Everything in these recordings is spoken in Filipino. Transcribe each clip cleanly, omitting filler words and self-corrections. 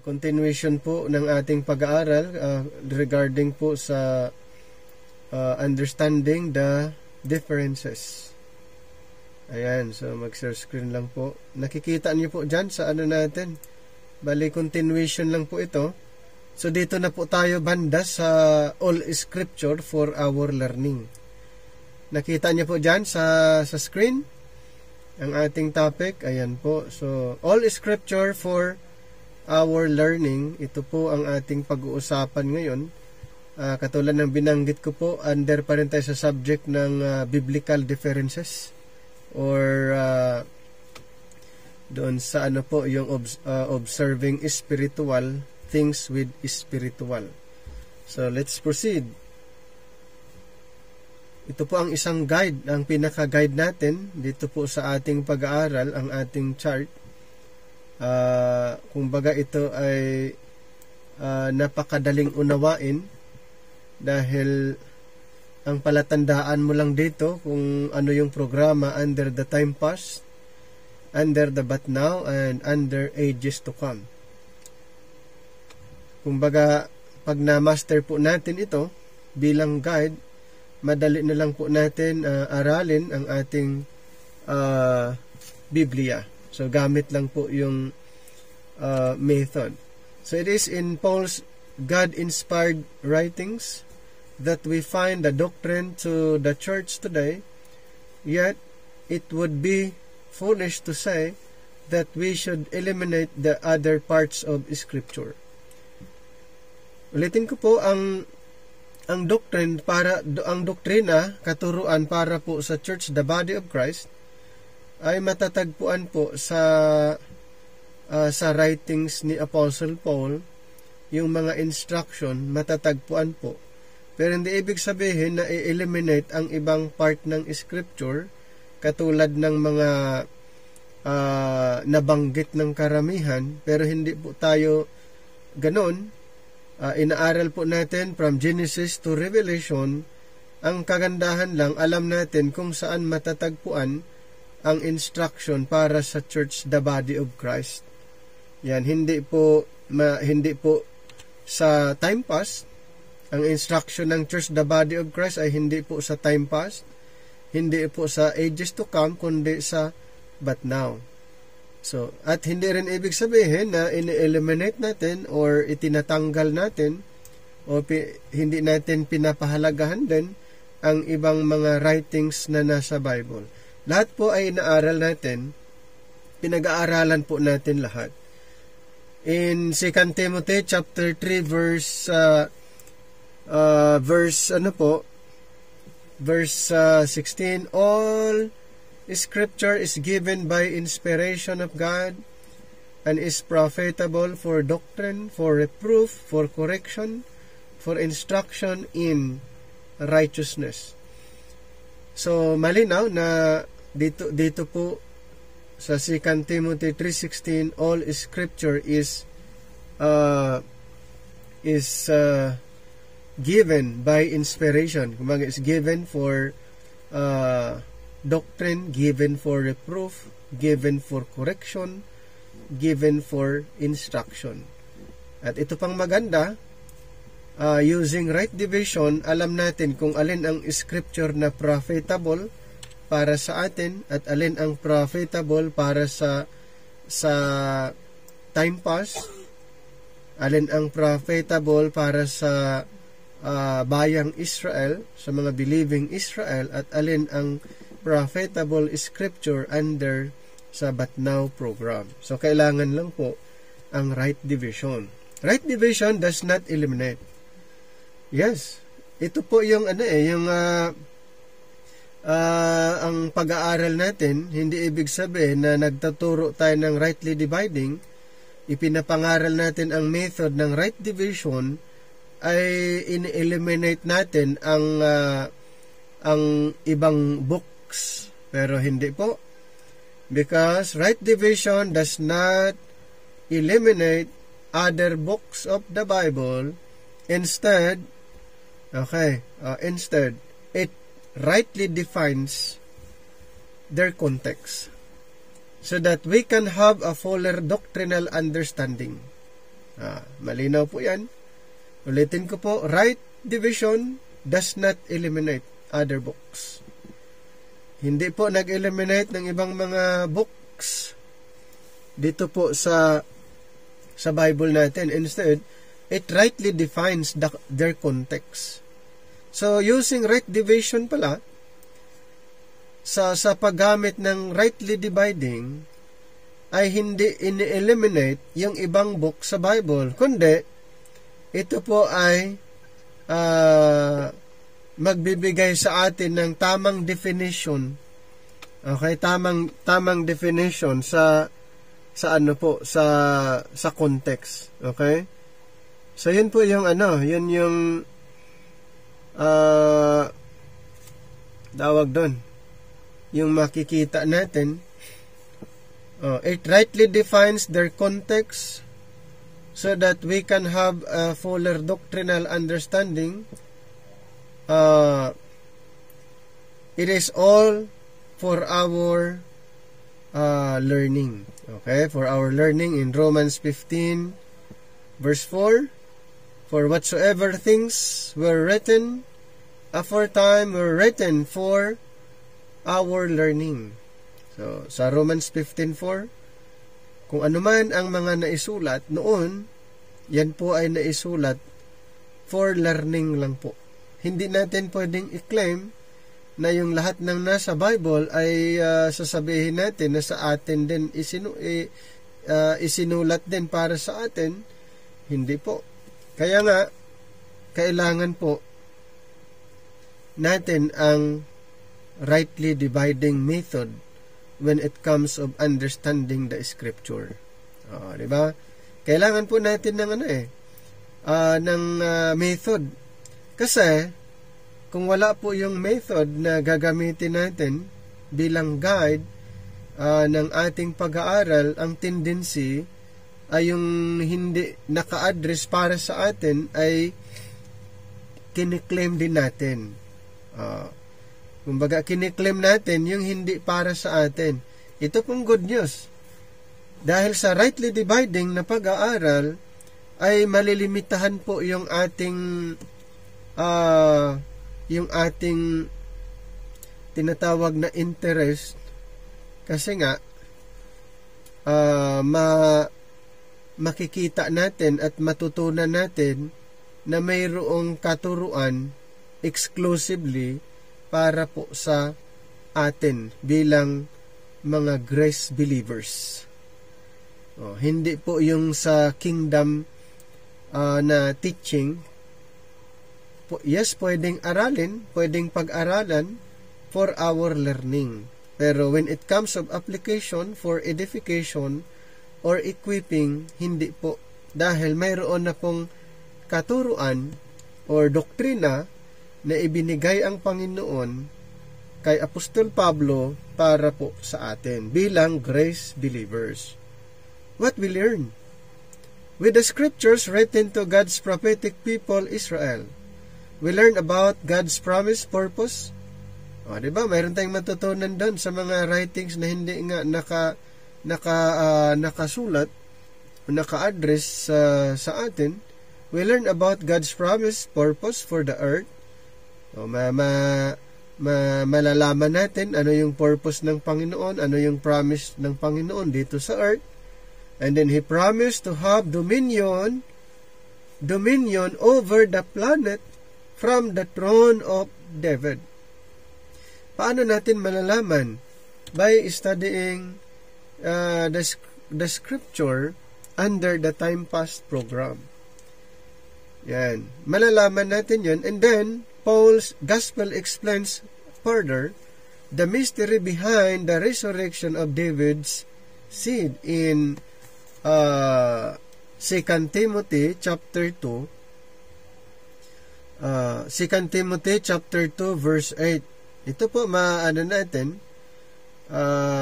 continuation po ng ating pag-aaral regarding po sa understanding the differences. Ayan, so mag-share screen lang po. Nakikita niyo po dyan sa ano natin. Bali, continuation lang po ito. So dito na po tayo banda sa all scripture for our learning. Nakita niyo po dyan sa screen ang ating topic. Ayan po. So all scripture for our learning, ito po ang ating pag-uusapan ngayon. Katulad ng binanggit ko po, under pa rin tayo sa subject ng biblical differences or doon sa ano po yung observing spiritual things with spiritual. So let's proceed. Ito po ang isang guide, ang pinaka-guide natin dito po sa ating pag-aaral, ang ating chart. Kumbaga ito ay napakadaling unawain dahil ang palatandaan mo lang dito kung ano yung programa under the time past, under the but now, and under ages to come. Kumbaga pag na-master po natin ito bilang guide, madali na lang po natin aralin ang ating Biblia. So, gamit lang po yung method. So, it is in Paul's God-inspired writings that we find the doctrine to the church today. Yet, it would be foolish to say that we should eliminate the other parts of Scripture. Ulitin ko po, ang doktrina, katuruan para po sa church, the body of Christ, ay matatagpuan po sa writings ni Apostle Paul. Yung mga instruction matatagpuan po, pero hindi ibig sabihin na i-eliminate ang ibang part ng scripture katulad ng mga nabanggit ng karamihan, pero hindi po tayo ganon. Inaaral po natin from Genesis to Revelation. Ang kagandahan lang, alam natin kung saan matatagpuan ang instruction para sa church, the body of Christ. Yan, hindi po sa time past. Ang instruction ng church, the body of Christ, ay hindi po sa time past, hindi po sa ages to come, kundi sa but now. So, at hindi rin ibig sabihin na ini-eliminate natin or itinatanggal natin o hindi natin pinapahalagahan din ang ibang mga writings na nasa Bible. Lahat po ay inaaral natin, pinag-aaralan po natin lahat. In 2 Timothy chapter 3 verse 16, all Scripture is given by inspiration of God and is profitable for doctrine, for reproof, for correction, for instruction in righteousness. So, malinaw na dito po sa 2 Timothy 3:16, all Scripture is given by inspiration. Kumbaga, is given for doctrine, given for reproof, given for correction, given for instruction. At ito pang maganda, using right division, alam natin kung alin ang scripture na profitable para sa atin at alin ang profitable para sa time pass, alin ang profitable para sa bayang Israel, sa mga believing Israel, at alin ang profitable scripture under sa But Now program. So, kailangan lang po ang right division. Right division does not eliminate. Yes, ito po yung ang pag-aaral natin, hindi ibig sabihin na nagtaturo tayo ng rightly dividing. Ipinapangaral natin ang method ng right division ay in-eliminate natin ang ibang books. Pero hindi po. Because right division does not eliminate other books of the Bible. Instead, it rightly defines their context so that we can have a fuller doctrinal understanding. Malinaw po yan. Ulitin ko po, right division does not eliminate other books. Hindi po nag-eliminate ng ibang mga books dito po sa Bible natin. Instead, it rightly defines their context. So, using right division pala, sa paggamit ng rightly dividing, ay hindi ini-eliminate yung ibang book sa Bible, kundi ito po ay magbibigay sa atin ng tamang definition. Okay, tamang definition sa context. Okay? So yun po yung yun yung tawag doon. Yung makikita natin, it rightly defines their context so that we can have a fuller doctrinal understanding. It is all for our learning. Okay, for our learning in Romans 15 verse 4, for whatsoever things were written aforetime were written for our learning. So, sa Romans 15:4, kung anuman ang mga naisulat noon, yan po ay naisulat for learning lang po. Hindi natin pwedeng i-claim na yung lahat ng nasa Bible ay sasabihin natin na sa atin din isinulat din para sa atin. Hindi po. Kaya nga, kailangan po natin ang rightly dividing method when it comes of understanding the scripture. Di ba? Kailangan po natin ng method. Kasi kung wala po yung method na gagamitin natin bilang guide ng ating pag-aaral, ang tendency ay yung hindi naka-address para sa atin ay kiniklaim din natin. Kumbaga, kiniklaim natin yung hindi para sa atin. Ito pong good news. Dahil sa rightly dividing na pag-aaral, ay malilimitahan po yung ating tinatawag na interest. Kasi nga, makikita natin at matutunan natin na mayroong katuruan exclusively para po sa atin bilang mga grace believers. Hindi po yung sa kingdom na teaching. Yes, pwedeng aralin, pwedeng pag-aralan for our learning. Pero when it comes of application for edification or equipping, hindi po. Dahil mayroon na pong katuruan or doktrina na ibinigay ang Panginoon kay Apostol Pablo para po sa atin bilang grace believers. What we learn? With the scriptures written to God's prophetic people, Israel, we learn about God's promise, purpose. Diba? Mayroon tayong matutunan doon sa mga writings na hindi nga nakasulat o naka-address sa atin. We learn about God's promise, purpose for the earth. Malalaman natin ano yung purpose ng Panginoon, ano yung promise ng Panginoon dito sa earth. And then He promised to have dominion over the planet from the throne of David. Paano natin malalaman? By studying the scripture under the Time Past program. Yan. Malalaman natin yun. And then, Paul's gospel explains further the mystery behind the resurrection of David's seed in 2 Timothy chapter 2. 2 Timothy chapter 2 verse 8. Ito po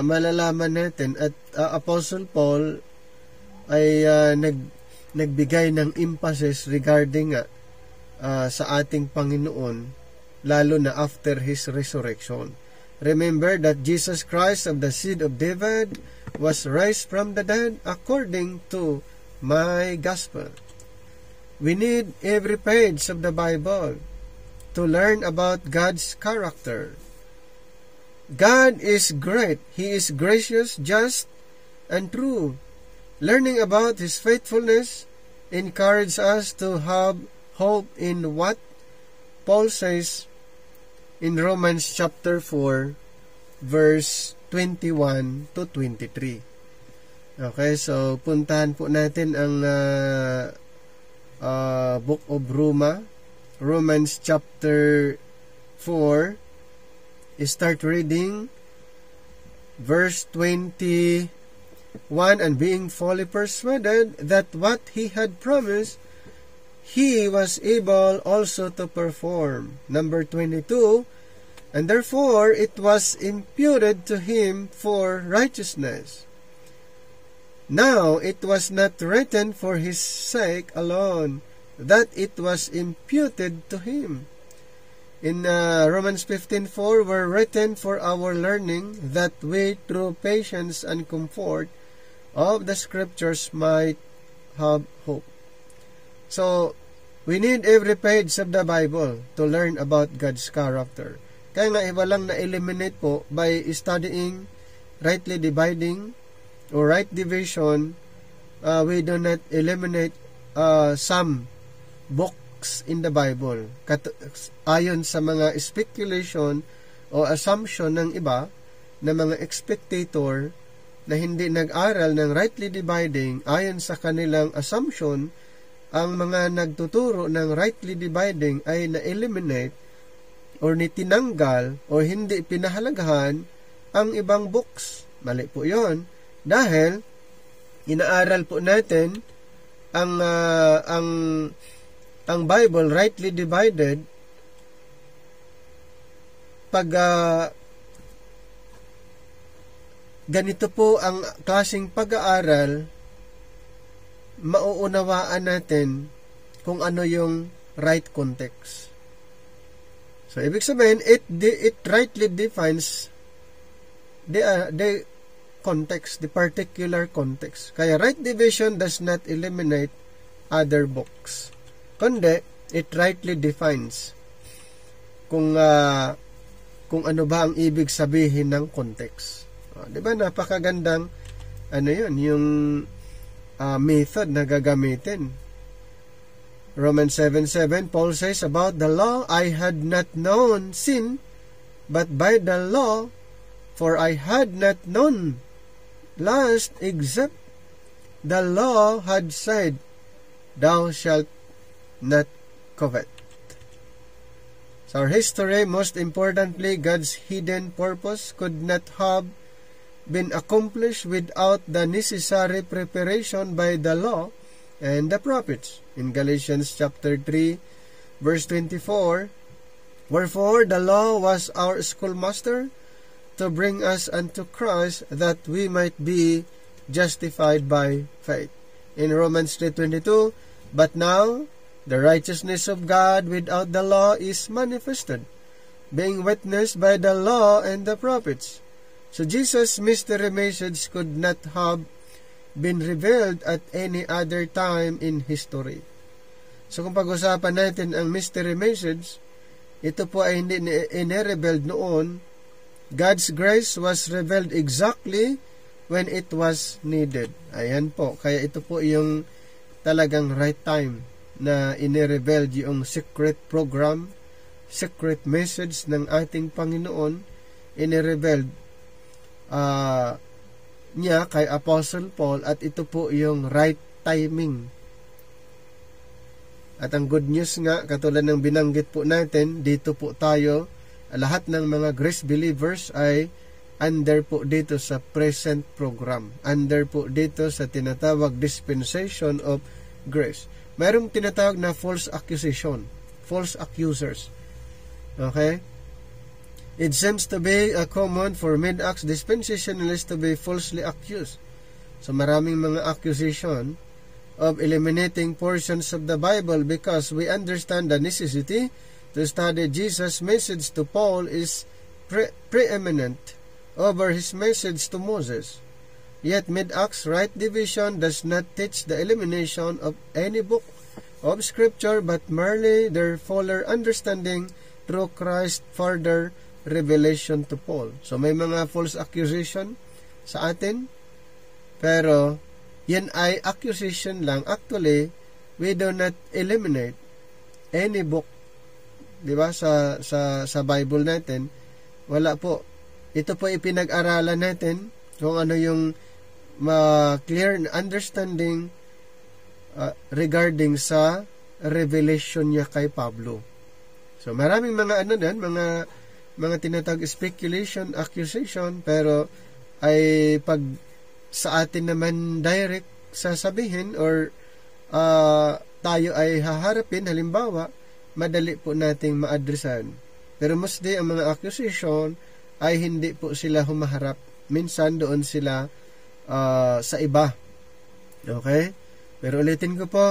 malalaman natin at Apostle Paul ay nagbigay ng emphasis regarding sa ating Panginoon, lalo na after His resurrection. Remember that Jesus Christ of the seed of David was raised from the dead according to my gospel. We need every page of the Bible to learn about God's character. God is great. He is gracious, just, and true. Learning about His faithfulness encourages us to have hope in what Paul says in Romans chapter 4, verse 21 to 23. Okay, so puntahan po natin ang Book of Romans chapter 4. Start reading verse 21, and being fully persuaded that what he had promised, he was able also to perform. Number 22, and therefore it was imputed to him for righteousness. Now it was not written for his sake alone, that it was imputed to him. In Romans 15:4, were written for our learning, that we through patience and comfort of the Scriptures might have hope. So, we need every page of the Bible to learn about God's character. Kaya nga iba lang na-eliminate po by studying rightly dividing or right division. We do not eliminate some books in the Bible ayon sa mga speculation o assumption ng iba na mga spectator na hindi nag-aral ng rightly dividing. Ayon sa kanilang assumption, ang mga nagtuturo ng rightly dividing ay na-eliminate or nitinanggal o hindi pinahalagahan ang ibang books. Mali po yon, dahil inaaral po natin ang Bible rightly divided pag ganito po ang klaseng pag-aaral, mauunawaan natin kung ano yung right context. So, ibig sabihin, it rightly defines the context, the particular context. Kaya right division does not eliminate other books, kundi it rightly defines kung ano ba ang ibig sabihin ng context. Di ba napakagandang yung method na gagamitin. Romans 7:7, Paul says about the law, I had not known sin, but by the law, for I had not known lust, except the law had said, thou shalt not covet. So our history, most importantly, God's hidden purpose could not have been accomplished without the necessary preparation by the law and the prophets. In Galatians chapter 3, verse 24, wherefore the law was our schoolmaster to bring us unto Christ, that we might be justified by faith. In Romans 3:22, but now the righteousness of God without the law is manifested, being witnessed by the law and the prophets. So Jesus' mystery message could not have been revealed at any other time in history. So kung pag-usapan natin ang mystery message, ito po ay hindi ine-revealed noon. God's grace was revealed exactly when it was needed. Ayan po. Kaya ito po yung talagang right time na ine-revealed yung secret program, secret message ng ating Panginoon, ine-revealed niya kay Apostle Paul, at ito po yung right timing. At ang good news nga, katulad ng binanggit po natin, dito po tayo, lahat ng mga grace believers ay under po dito sa present program. Under po dito sa tinatawag dispensation of grace. Mayroong tinatawag na false accusation, false accusers. Okay? It seems to be common for mid-acts dispensationalists to be falsely accused. So maraming mga accusation of eliminating portions of the Bible because we understand the necessity to study Jesus' message to Paul is preeminent over his message to Moses. Yet mid-Acts right division does not teach the elimination of any book of Scripture, but merely their fuller understanding through Christ further revelation to Paul. So may mga false accusation sa atin, pero yan ay accusation lang. Actually, we do not eliminate any book, di ba, sa Bible natin. Wala po. Ito po ipinag-aralan natin kung ano yung clear understanding regarding sa revelation niya kay Pablo. So maraming mga mga tinatawag speculation, accusation, pero ay pag sa atin naman direct sasabihin or tayo ay haharapin, halimbawa, madali po nating maadresan. Pero mostly ang mga accusation ay hindi po sila humaharap. Minsan doon sila sa iba. Okay? Pero ulitin ko po,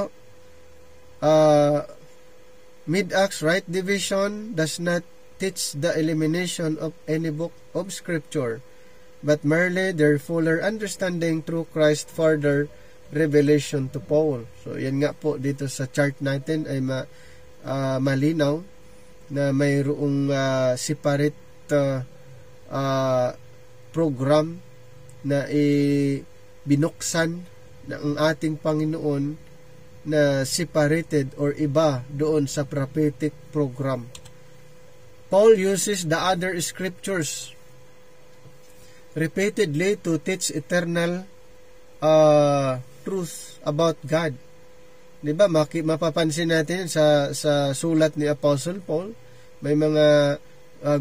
mid-Acts right division does not teach the elimination of any book of Scripture, but merely their fuller understanding through Christ further revelation to Paul. So, yan nga po dito sa chart natin ay malinaw na mayroong separate program na binuksan ng ating Panginoon na separated or iba doon sa prophetic program. Paul uses the other scriptures repeatedly to teach eternal truth about God. Diba, mapapansin natin sa sulat ni Apostle Paul, may mga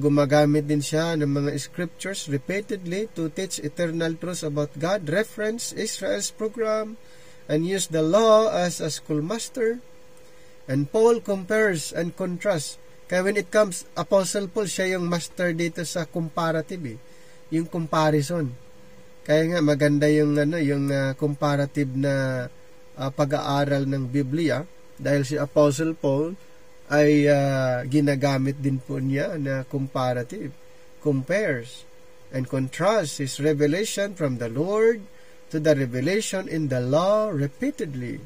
gumagamit din siya ng mga scriptures repeatedly to teach eternal truth about God, reference Israel's program, and use the law as a schoolmaster. And Paul compares and contrasts. Kaya when it comes, Apostle Paul, siya yung master dito sa comparative, yung comparison. Kaya nga maganda yung comparative na pag-aaral ng Biblia, dahil si Apostle Paul ay ginagamit din po niya na comparative, compares and contrasts his revelation from the Lord to the revelation in the law repeatedly.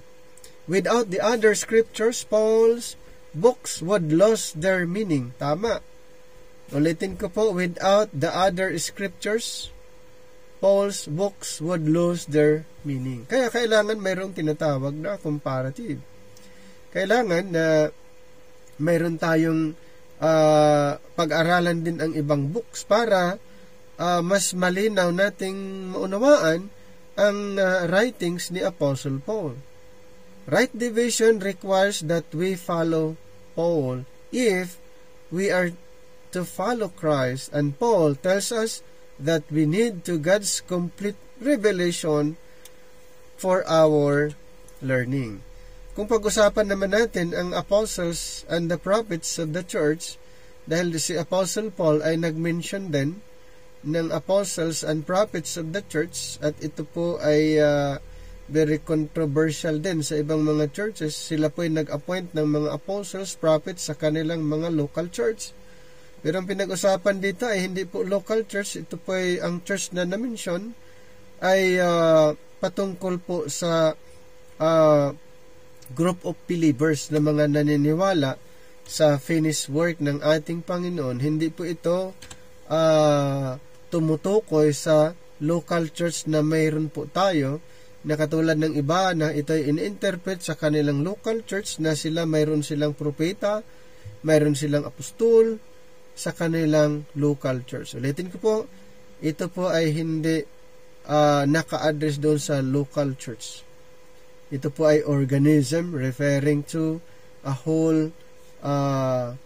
Without the other scriptures, Paul's books would lose their meaning. Tama. Ulitin ko po, without the other scriptures, Paul's books would lose their meaning. Kaya kailangan mayroong tinatawag na comparative. Kailangan na mayroon tayong pag-aralan din ang ibang books para mas malinaw nating maunawaan ang writings ni Apostle Paul. Right division requires that we follow Paul if we are to follow Christ, and Paul tells us that we need to God's complete revelation for our learning. Kung pag-usapan naman natin ang apostles and the prophets of the church, dahil si Apostle Paul ay nag-mention din ng apostles and prophets of the church, at ito po ay very controversial din sa ibang mga churches. Sila po ay nag-appoint ng mga apostles, prophets sa kanilang mga local church. Pero ang pinag-usapan dito ay hindi po local church. Ito po ay ang church na na-mention ay patungkol po sa group of believers na mga naniniwala sa finished work ng ating Panginoon. Hindi po ito tumutukoy sa local church na mayroon po tayo, na katulad ng iba na ito ay in-interpret sa kanilang local church na sila mayroon silang propeta, mayroon silang apostol sa kanilang local church. Ulitin ko po, ito po ay hindi naka-address doon sa local church. Ito po ay organism referring to a whole a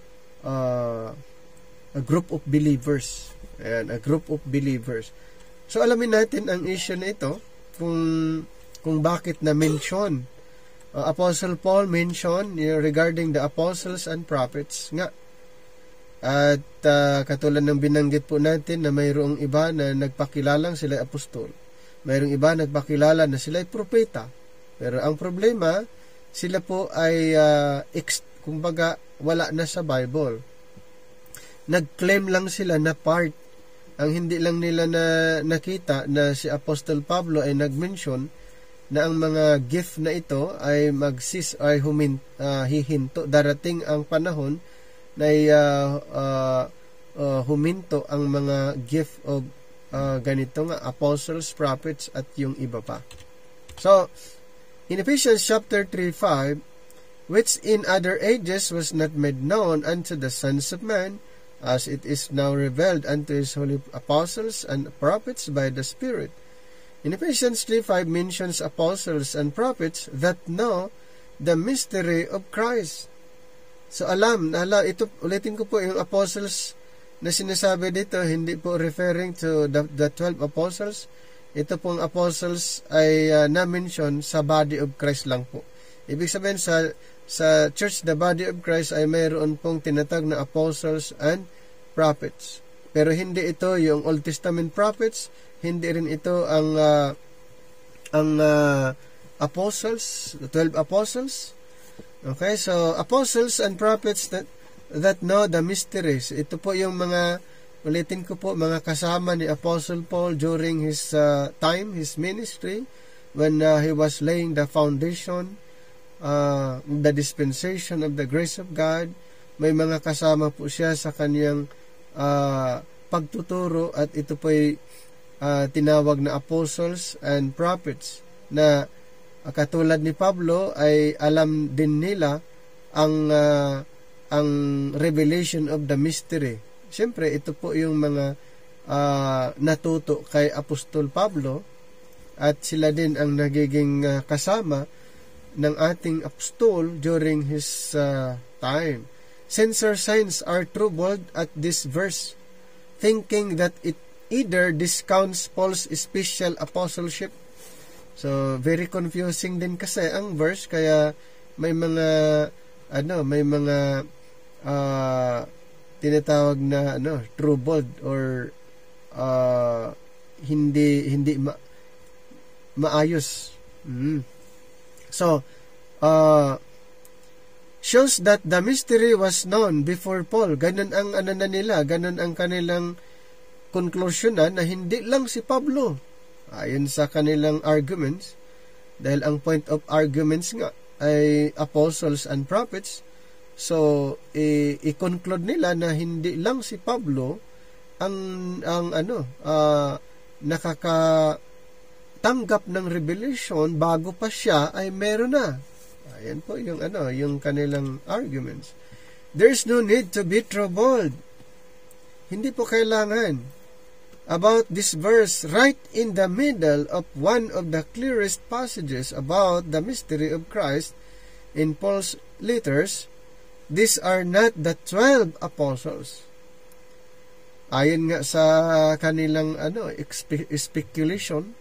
group of believers. Ayan, a group of believers. So alamin natin ang issue na ito, kung bakit na mention Apostle Paul mention regarding the apostles and prophets nga. At katulad ng binanggit po natin na mayroong iba na nagpakilalang sila ay apostol, mayroong iba nagpakilala na sila ay propeta. Pero ang problema, sila po ay kumbaga wala na sa Bible. Nag-claim lang sila na part Ang hindi lang nila na nakita na si Apostol Pablo ay nag-mention na ang mga gift na ito ay hihinto. Darating ang panahon na huminto ang mga gift of ganito nga, apostles, prophets, at yung iba pa. So, in Ephesians chapter 3:5, which in other ages was not made known unto the sons of men, as it is now revealed unto his holy apostles and prophets by the Spirit. In Ephesians 3:5 mentions apostles and prophets that know the mystery of Christ. So ito ulitin ko po, yung apostles na sinasabi dito, hindi po referring to the 12 apostles. Ito pong apostles ay na-mention sa body of Christ lang po. Ibig sabihin sa church, the body of Christ, ay mayroon pong tinatag na apostles and prophets. Pero hindi ito yung Old Testament prophets, hindi rin ito ang apostles, the 12 apostles. Okay, so apostles and prophets that know the mysteries. Ito po yung mga, ulitin ko po, mga kasama ni Apostle Paul during his time, his ministry, when he was laying the foundation, the dispensation of the grace of God. May mga kasama po siya sa kaniyang pagtuturo, at ito po ay tinawag na apostles and prophets, na katulad ni Pablo ay alam din nila ang revelation of the mystery. Siyempre, ito po yung mga natuto kay Apostol Pablo, at sila din ang nagiging kasama ng ating apostol during his time. Censor signs are troubled at this verse, thinking that it either discounts Paul's special apostleship. So, very confusing din kasi ang verse, kaya may mga tinatawag na troubled or hindi maayos. So, shows that the mystery was known before Paul. Ganun ang nila, ganun ang kanilang conclusion na hindi lang si Pablo. Ayon sa kanilang arguments, dahil ang point of arguments nga ay apostles and prophets, so i-conclude nila na hindi lang si Pablo ang nakakatanggap ng revelation, bago pa siya ay meron na. Ayan po yung kanilang arguments. There's no need to be troubled. Hindi po kailangan about this verse, right in the middle of one of the clearest passages about the mystery of Christ in Paul's letters. These are not the 12 apostles. Ayon nga sa kanilang speculation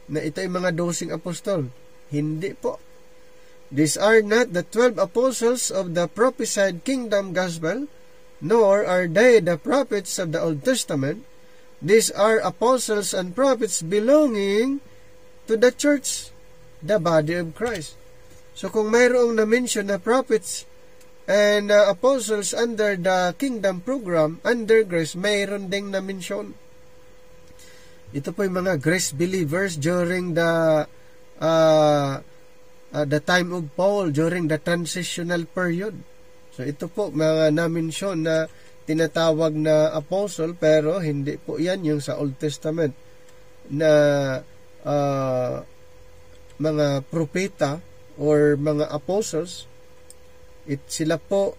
na ito ay mga 12 apostol. Hindi po. These are not the 12 apostles of the prophesied kingdom gospel, nor are they the prophets of the Old Testament. These are apostles and prophets belonging to the church, the body of Christ. So kung mayroong na-mention na prophets and apostles under the kingdom program, under grace, mayroon ding na-mention. Ito po yung mga grace believers during the time of Paul, during the transitional period. So ito po mga na-mention na tinatawag na apostle, pero hindi po yan yung sa Old Testament na mga propeta or mga apostles. Sila po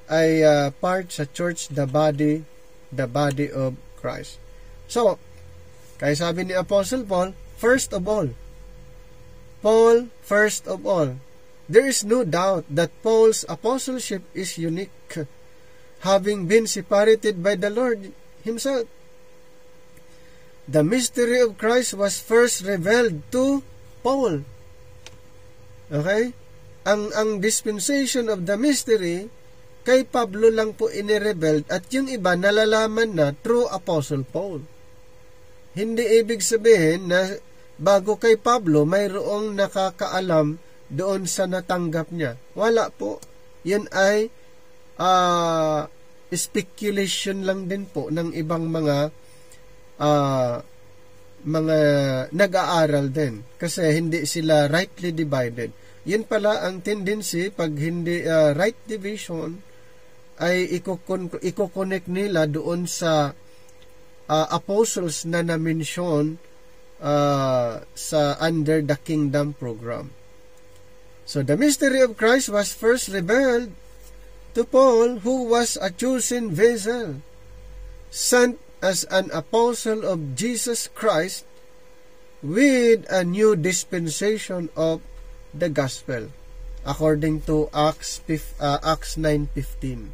ay part sa church, the body of Christ. So, kaya sabi ni Apostle Paul, first of all, there is no doubt that Paul's apostleship is unique, having been separated by the Lord Himself. The mystery of Christ was first revealed to Paul. Okay? Ang dispensation of the mystery, kay Pablo lang po inirevealed, at yung iba nalalaman na through Apostle Paul. Hindi ibig sabihin na bago kay Pablo, mayroong nakakaalam doon sa natanggap niya. Wala po. Yan ay speculation lang din po ng ibang mga mga nag-aaral din kasi hindi sila rightly divided. Yun pala ang tendency pag hindi right division ay iko-connect nila doon sa apostles na na-mention sa under the kingdom program. So the mystery of Christ was first revealed to Paul, who was a chosen vessel, sent as an apostle of Jesus Christ with a new dispensation of the gospel, according to Acts 9:15.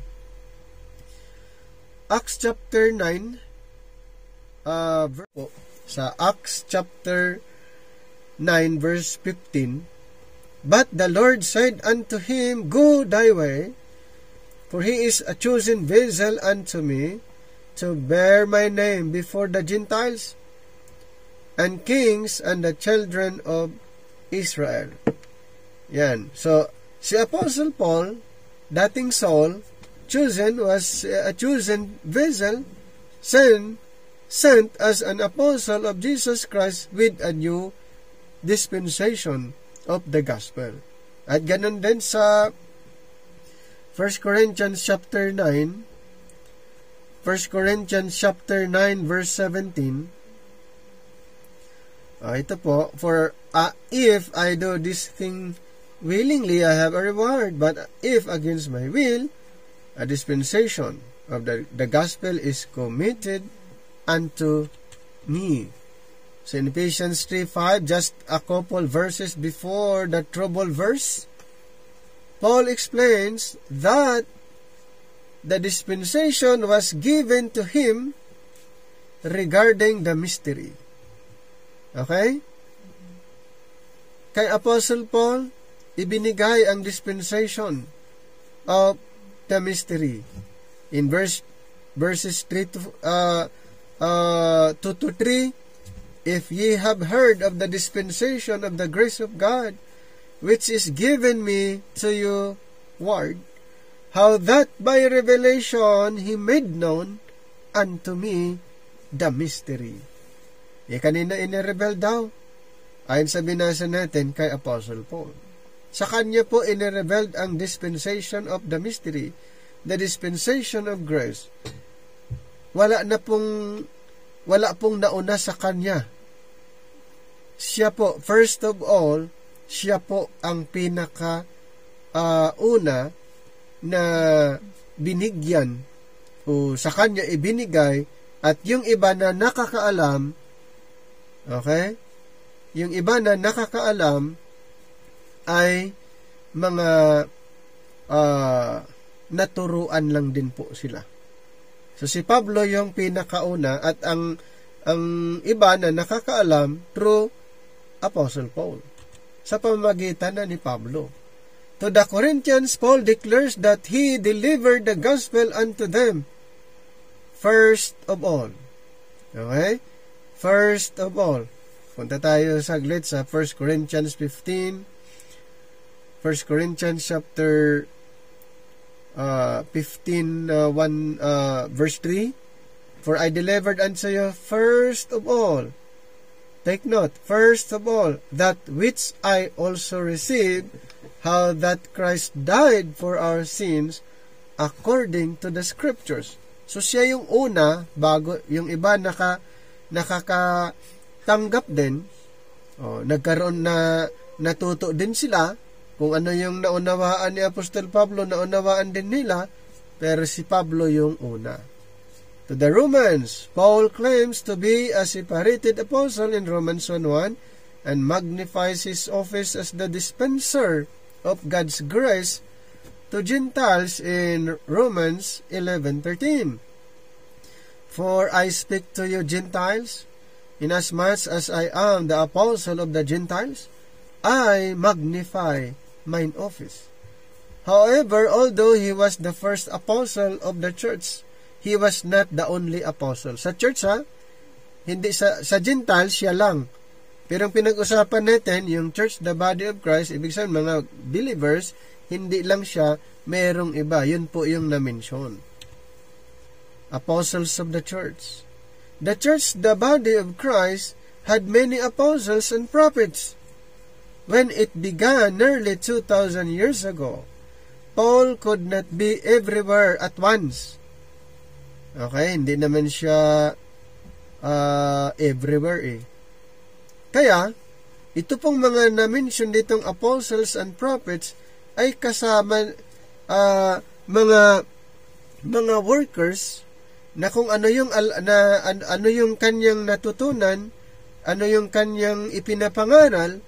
Acts chapter 9, sa Acts chapter 9 verse 15, "But the Lord said unto him, Go thy way, for he is a chosen vessel unto me, to bear my name before the Gentiles, and kings, and the children of Israel." Yan. So, si Apostle Paul, dating Saul, was a chosen vessel, sent as an apostle of Jesus Christ with a new dispensation of the gospel. At ganun din sa 1 Corinthians chapter 9, 1 Corinthians chapter 9 verse 17. Ito po, "For if I do this thing willingly, I have a reward, but if against my will, a dispensation of the gospel is committed unto me." So in Ephesians 3:5, just a couple verses before the trouble verse, Paul explains that the dispensation was given to him regarding the mystery. Okay? Kay Apostle Paul, ibinigay ang dispensation of the mystery. In verses 2 to 3, "If ye have heard of the dispensation of the grace of God, which is given me to you ward, how that by revelation he made known unto me the mystery." Kanina inireveal daw, ayon sa binasa natin kay Apostle Paul. Sa kanya po inirevealed ang dispensation of the mystery, the dispensation of grace. Wala pong nauna sa kanya. Siya po, first of all, siya po ang pinaka una na binigyan o sa kanya ibinigay, at yung iba na nakakaalam, okay? Yung iba na nakakaalam ay mga naturuan lang din po sila. So si Pablo yung pinakauna, at ang iba na nakakaalam through Apostle Paul, sa pamamagitan na ni Pablo. To the Corinthians, Paul declares that he delivered the gospel unto them first of all. Okay? First of all. Punta tayo saglit sa 1 Corinthians 15. 1 Corinthians chapter 15, verse 3. "For I delivered unto you first of all," take note, "first of all, that which I also received, how that Christ died for our sins according to the Scriptures." So siya yung una, bago yung iba nakakatanggap din. Nagkaroon na natuto din sila kung ano yung naunawaan ni Apostol Pablo, naunawaan din nila, pero si Pablo yung una. To the Romans, Paul claims to be a separated apostle in Romans 1:1 and magnifies his office as the dispenser of God's grace to Gentiles in Romans 11:13. "For I speak to you Gentiles, inasmuch as I am the apostle of the Gentiles, I magnify mine office." However, although he was the first apostle of the church, he was not the only apostle. Sa church, hindi sa Gentiles siya lang. Pero ang pinag-usapan natin, yung church, the body of Christ, ibig sabihin mga believers, hindi lang siya, merong iba. Yun po yung na-mention. Apostles of the church. the church, the body of Christ, had many apostles and prophets. When it began nearly 2,000 years ago, Paul could not be everywhere at once. Okay, hindi naman siya everywhere eh. Kaya, ito pong mga na-mention ditong apostles and prophets ay kasama mga workers na kung ano yung ano yung kanyang natutunan, ano yung kanyang ipinapangaral,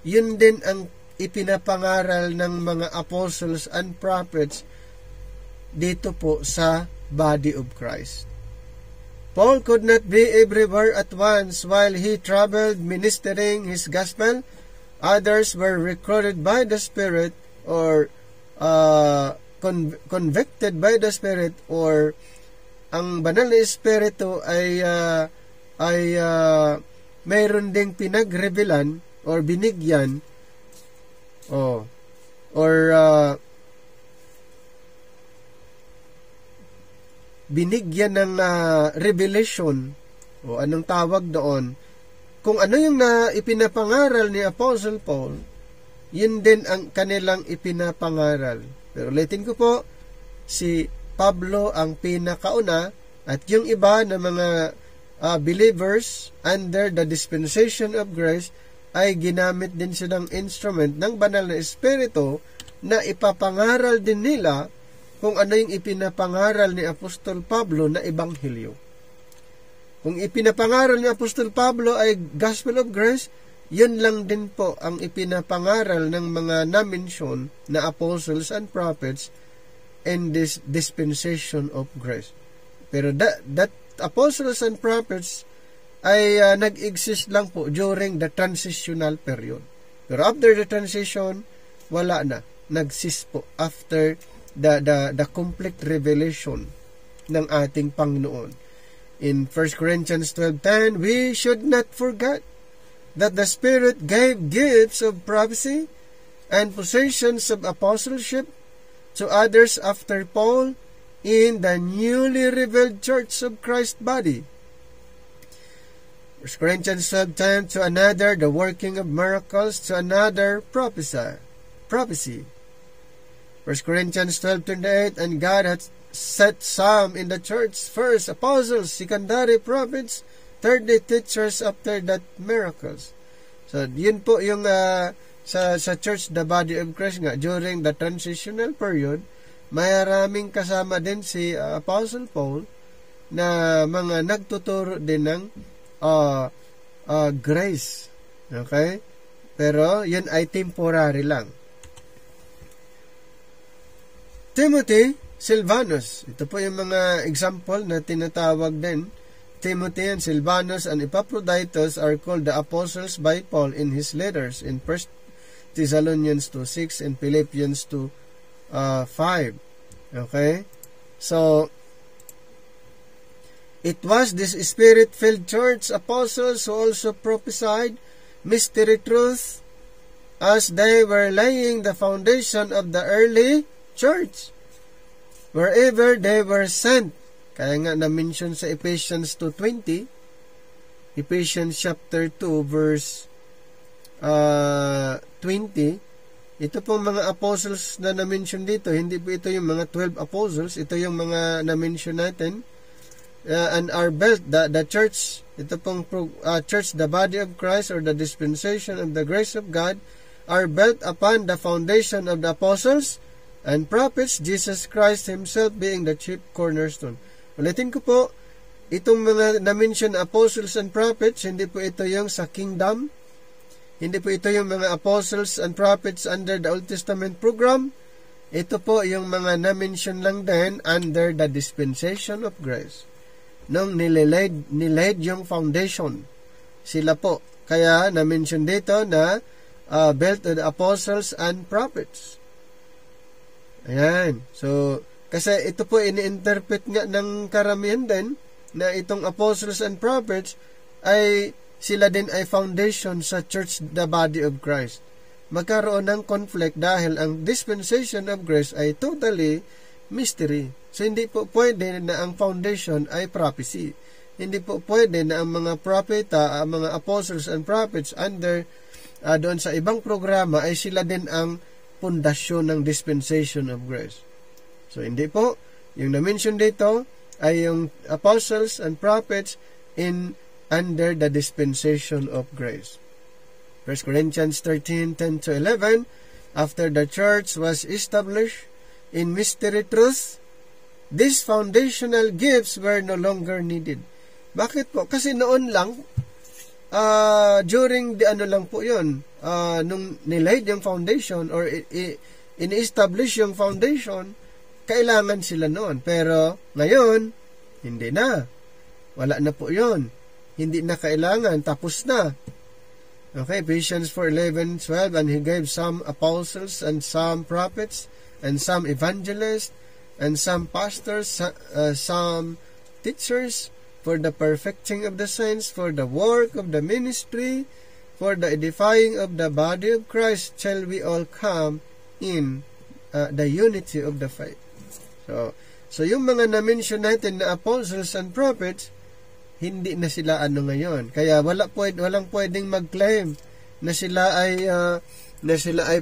yun din ang ipinapangaral ng mga apostles and prophets dito po sa body of Christ. Paul could not be everywhere at once while he traveled ministering his gospel. Others were recruited by the Spirit or convicted by the Spirit, or ang banal na Espiritu ay mayroon ding pinagrevelan or binigyan binigyan ng revelation o anong tawag doon, kung ano yung ipinapangaral ni Apostle Paul, yun din ang kanilang ipinapangaral. Pero ulitin ko po, si Pablo ang pinakauna at yung iba na mga believers under the dispensation of grace ay ginamit din silang instrument ng banal na Espiritu na ipapangaral din nila kung ano yung ipinapangaral ni Apostol Pablo na ebanghelyo. Kung ipinapangaral ni Apostol Pablo ay Gospel of Grace, yun lang din po ang ipinapangaral ng mga na-mention na apostles and prophets in this dispensation of grace. Pero that apostles and prophets ay nag-exist lang po during the transitional period. Pero after the transition, wala na. Nag-cease po after the complete revelation ng ating Panginoon. In 1 Corinthians 12:10, we should not forget that the Spirit gave gifts of prophecy and possessions of apostleship to others after Paul in the newly revealed church of Christ's body. 1 Corinthians 12:10, to another the working of miracles, to another prophecy. 1 Corinthians 12:28, and God hath set some in the church, first apostles, secondary prophets, thirdly teachers, after that miracles. So, yun po yung sa church, the body of Christ nga, during the transitional period, maraming kasama din si Apostle Paul na mga nagtuturo din ng grace. Okay? Pero, yun ay temporary lang. Timothy, Silvanus. Ito po yung mga example na tinatawag din. Timothy and Silvanus and Epaphroditus are called the apostles by Paul in his letters in 1 Thessalonians 2:6 and Philippians 2:5. Okay? So, it was this Spirit-filled church apostles who also prophesied mystery truth as they were laying the foundation of the early church, wherever they were sent. Kaya nga na-mention sa Ephesians 2:20, Ephesians chapter 2 verse 20, ito pong mga apostles na na-mention dito, hindi po ito yung mga 12 apostles, ito yung mga na-mention natin, and are built, the church, ito pong church, the body of Christ or the dispensation of the grace of God, are built upon the foundation of the apostles and prophets, Jesus Christ Himself being the chief cornerstone. Ulitin ko po, itong mga na-mention apostles and prophets, hindi po ito yung sa kingdom, hindi po ito yung mga apostles and prophets under the Old Testament program, ito po yung mga na-mention lang din under the dispensation of grace. Nung nilaid yung foundation, sila po. Kaya na-mention dito na built of the apostles and prophets. Ayan. So, kasi ito po ini-interpret nga ng karamihan din na itong apostles and prophets ay sila din ay foundation sa church, the body of Christ. Magkaroon ng conflict dahil ang dispensation of grace ay totally mystery. So, hindi po pwede na ang foundation ay prophecy. Hindi po pwede na ang mga propeta, ang mga apostles and prophets under doon sa ibang programa ay sila din ang pundasyon ng dispensation of grace. So, hindi po. Yung na-mention dito ay yung apostles and prophets under the dispensation of grace. 1 Corinthians 13:10-11, after the church was established in mystery truth, these foundational gifts were no longer needed. Bakit po? Kasi noon lang, during the lang po yun, nung nilaid yung foundation or in-establish yung foundation, kailangan sila noon. Pero ngayon, hindi na. Wala na po yun. Hindi na kailangan. Tapos na. Okay, Ephesians 4:11-12, and He gave some apostles and some prophets and some evangelists and some pastors, some teachers, for the perfecting of the saints, for the work of the ministry, for the edifying of the body of Christ, till we all come in the unity of the faith. So yung mga na-mention natin na apostles and prophets, hindi na sila ngayon. Kaya walang pwedeng mag-claim na sila ay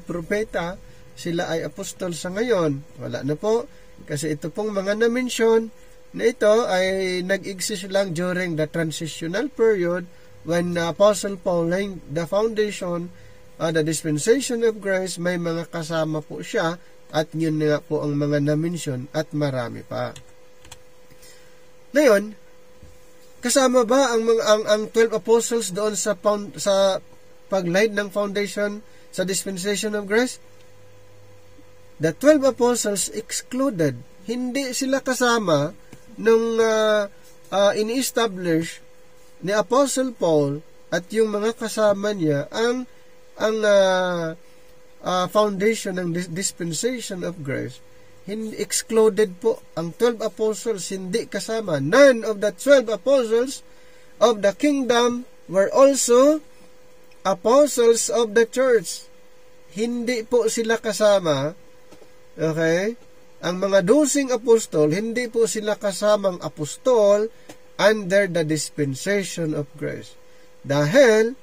propeta, sila ay apostol sa ngayon. Wala na po. Kasi ito pong mga na-mention na ito ay nag-exist lang during the transitional period when Apostle Paul laid the foundation, the dispensation of grace. May mga kasama po siya at yun nga po ang mga na-mention at marami pa. Ngayon, kasama ba ang 12 apostles doon sa pag-laid ng foundation sa dispensation of grace? The 12 apostles excluded. Hindi sila kasama nung ini-establish ni Apostle Paul at yung mga kasama niya ang foundation ng dispensation of grace. Hindi excluded po ang 12 apostles, hindi kasama. None of the 12 apostles of the kingdom were also apostles of the church. Hindi po sila kasama. Okay? Ang mga 12 apostol, hindi po sila kasamang apostol under the dispensation of grace. Dahil,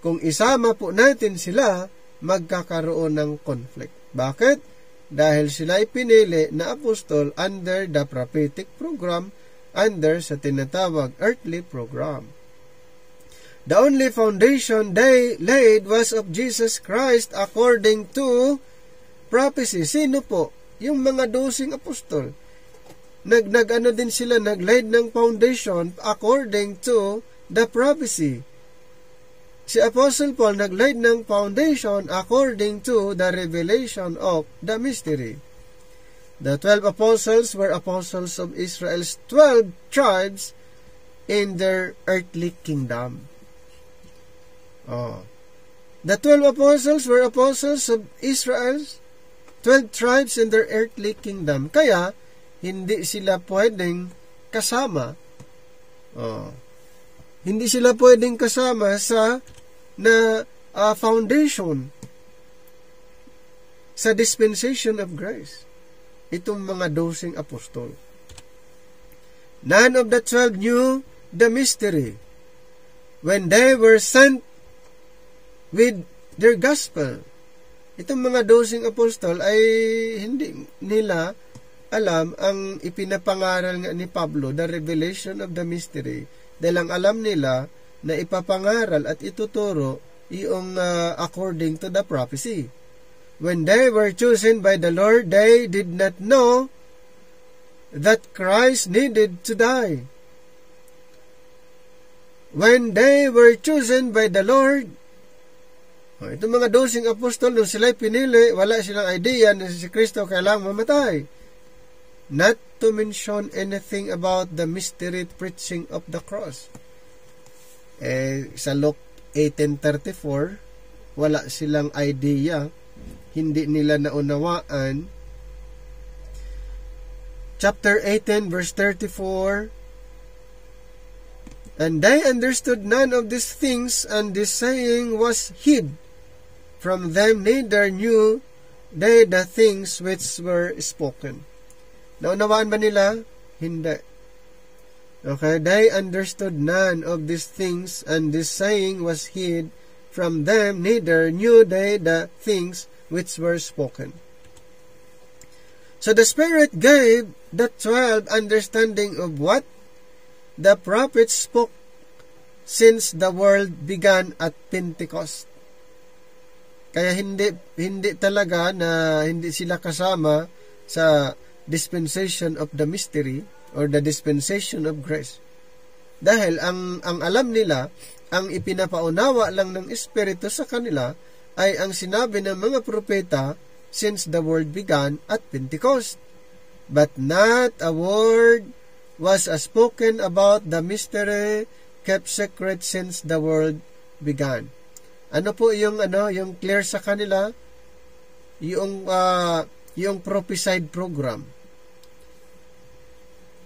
kung isama po natin sila, magkakaroon ng conflict. Bakit? Dahil sila ay pinili na apostol under the prophetic program, under sa tinatawag earthly program. The only foundation they laid was of Jesus Christ according to prophecy. Sino po? Yung mga 12 apostol. Nag-ano din sila, nag-laid ng foundation according to the prophecy. Si Apostle Paul nag-laid ng foundation according to the revelation of the mystery. The 12 apostles were apostles of Israel's 12 tribes in their earthly kingdom. The 12 apostles were apostles of Israel's 12 tribes in their earthly kingdom. Kaya, hindi sila pwedeng kasama. Hindi sila pwedeng kasama sa foundation sa dispensation of grace. Itong mga 12 apostol. None of the 12 knew the mystery when they were sent with their gospel. Itong mga 12 apostol ay hindi nila alam ang ipinapangaral nga ni Pablo, the revelation of the mystery. Dahil ang alam nila na ipapangaral at ituturo yung according to the prophecy. When they were chosen by the Lord, they did not know that Christ needed to die. When they were chosen by the Lord, itong mga 12 apostol, nung sila'y pinili, wala silang idea na si Kristo kailangang mamatay. Not to mention anything about the mystery preaching of the cross. Sa Luke 18:34, wala silang idea, hindi nila naunawaan. Chapter 18, verse 34, and they understood none of these things, and this saying was hid from them, neither knew they the things which were spoken. Naunawaan ba nila? Hindi. Okay, they understood none of these things, and this saying was hid from them, neither knew they the things which were spoken. So the Spirit gave the 12 understanding of what the prophets spoke since the world began at Pentecost. Kaya hindi talaga na hindi sila kasama sa dispensation of the mystery or the dispensation of grace. Dahil ang alam nila, ang ipinapaunawa lang ng Espiritu sa kanila ay ang sinabi ng mga propeta since the world began at Pentecost. But not a word was spoken about the mystery kept secret since the world began. Ano po yung clear sa kanila? Yung prophesied program.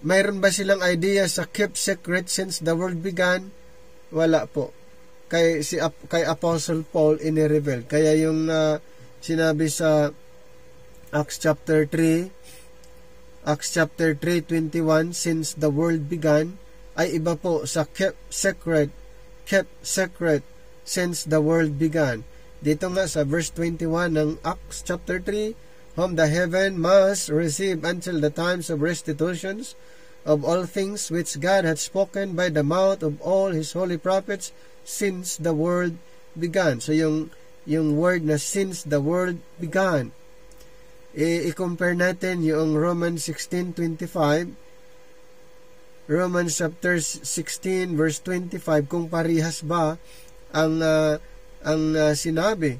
Mayroon ba silang idea sa kept secret since the world began? Wala po. Kay Apostle Paul inireveal. Kaya yung sinabi sa Acts chapter 3:21, since the world began, ay iba po sa kept secret since the world began. Dito nga sa verse 21 ng Acts chapter 3, whom the heaven must receive until the times of restitutions of all things which God had spoken by the mouth of all His holy prophets since the world began. So yung word na since the world began, i-compare natin yung Romans 16:25, Romans chapter 16 verse 25, kung parihas ba ang sinabi.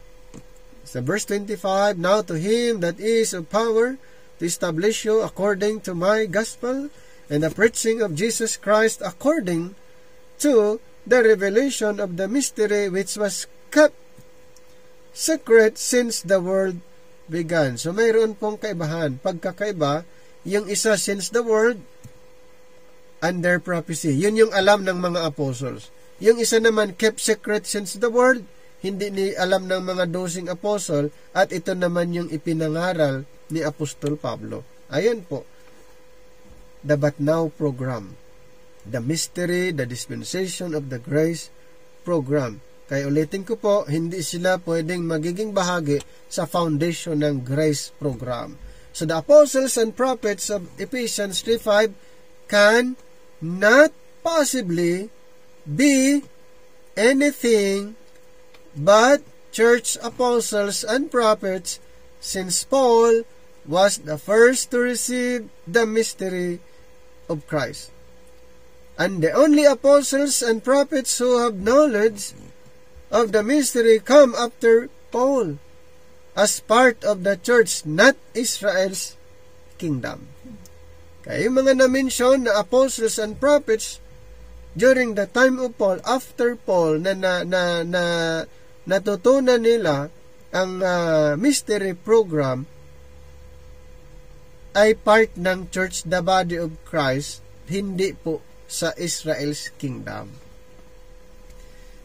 Sa verse 25, now to Him that is of power to establish you according to my gospel and the preaching of Jesus Christ according to the revelation of the mystery which was kept secret since the world began. So mayroon pong kaibahan. Pagkakaiba, yung isa since the world, under prophecy. Yun yung alam ng mga apostles. Yung isa naman kept secret since the world, hindi ni alam ng mga 12 apostol, at ito naman yung ipinangaral ni Apostol Pablo. Ayan po, the But Now program. The mystery, the dispensation of the grace program. Kaya ulitin ko po, hindi sila pwedeng magiging bahagi sa foundation ng grace program. So the apostles and prophets of Ephesians 3:5 can not possibly be anything but church apostles and prophets, since Paul was the first to receive the mystery of Christ. And the only apostles and prophets who have knowledge of the mystery come after Paul as part of the church, not Israel's kingdom. Kaya yung mga na-mention na apostles and prophets during the time of Paul, after Paul, na natutunan nila ang mystery program, ay part ng church, the body of Christ, hindi po sa Israel's kingdom.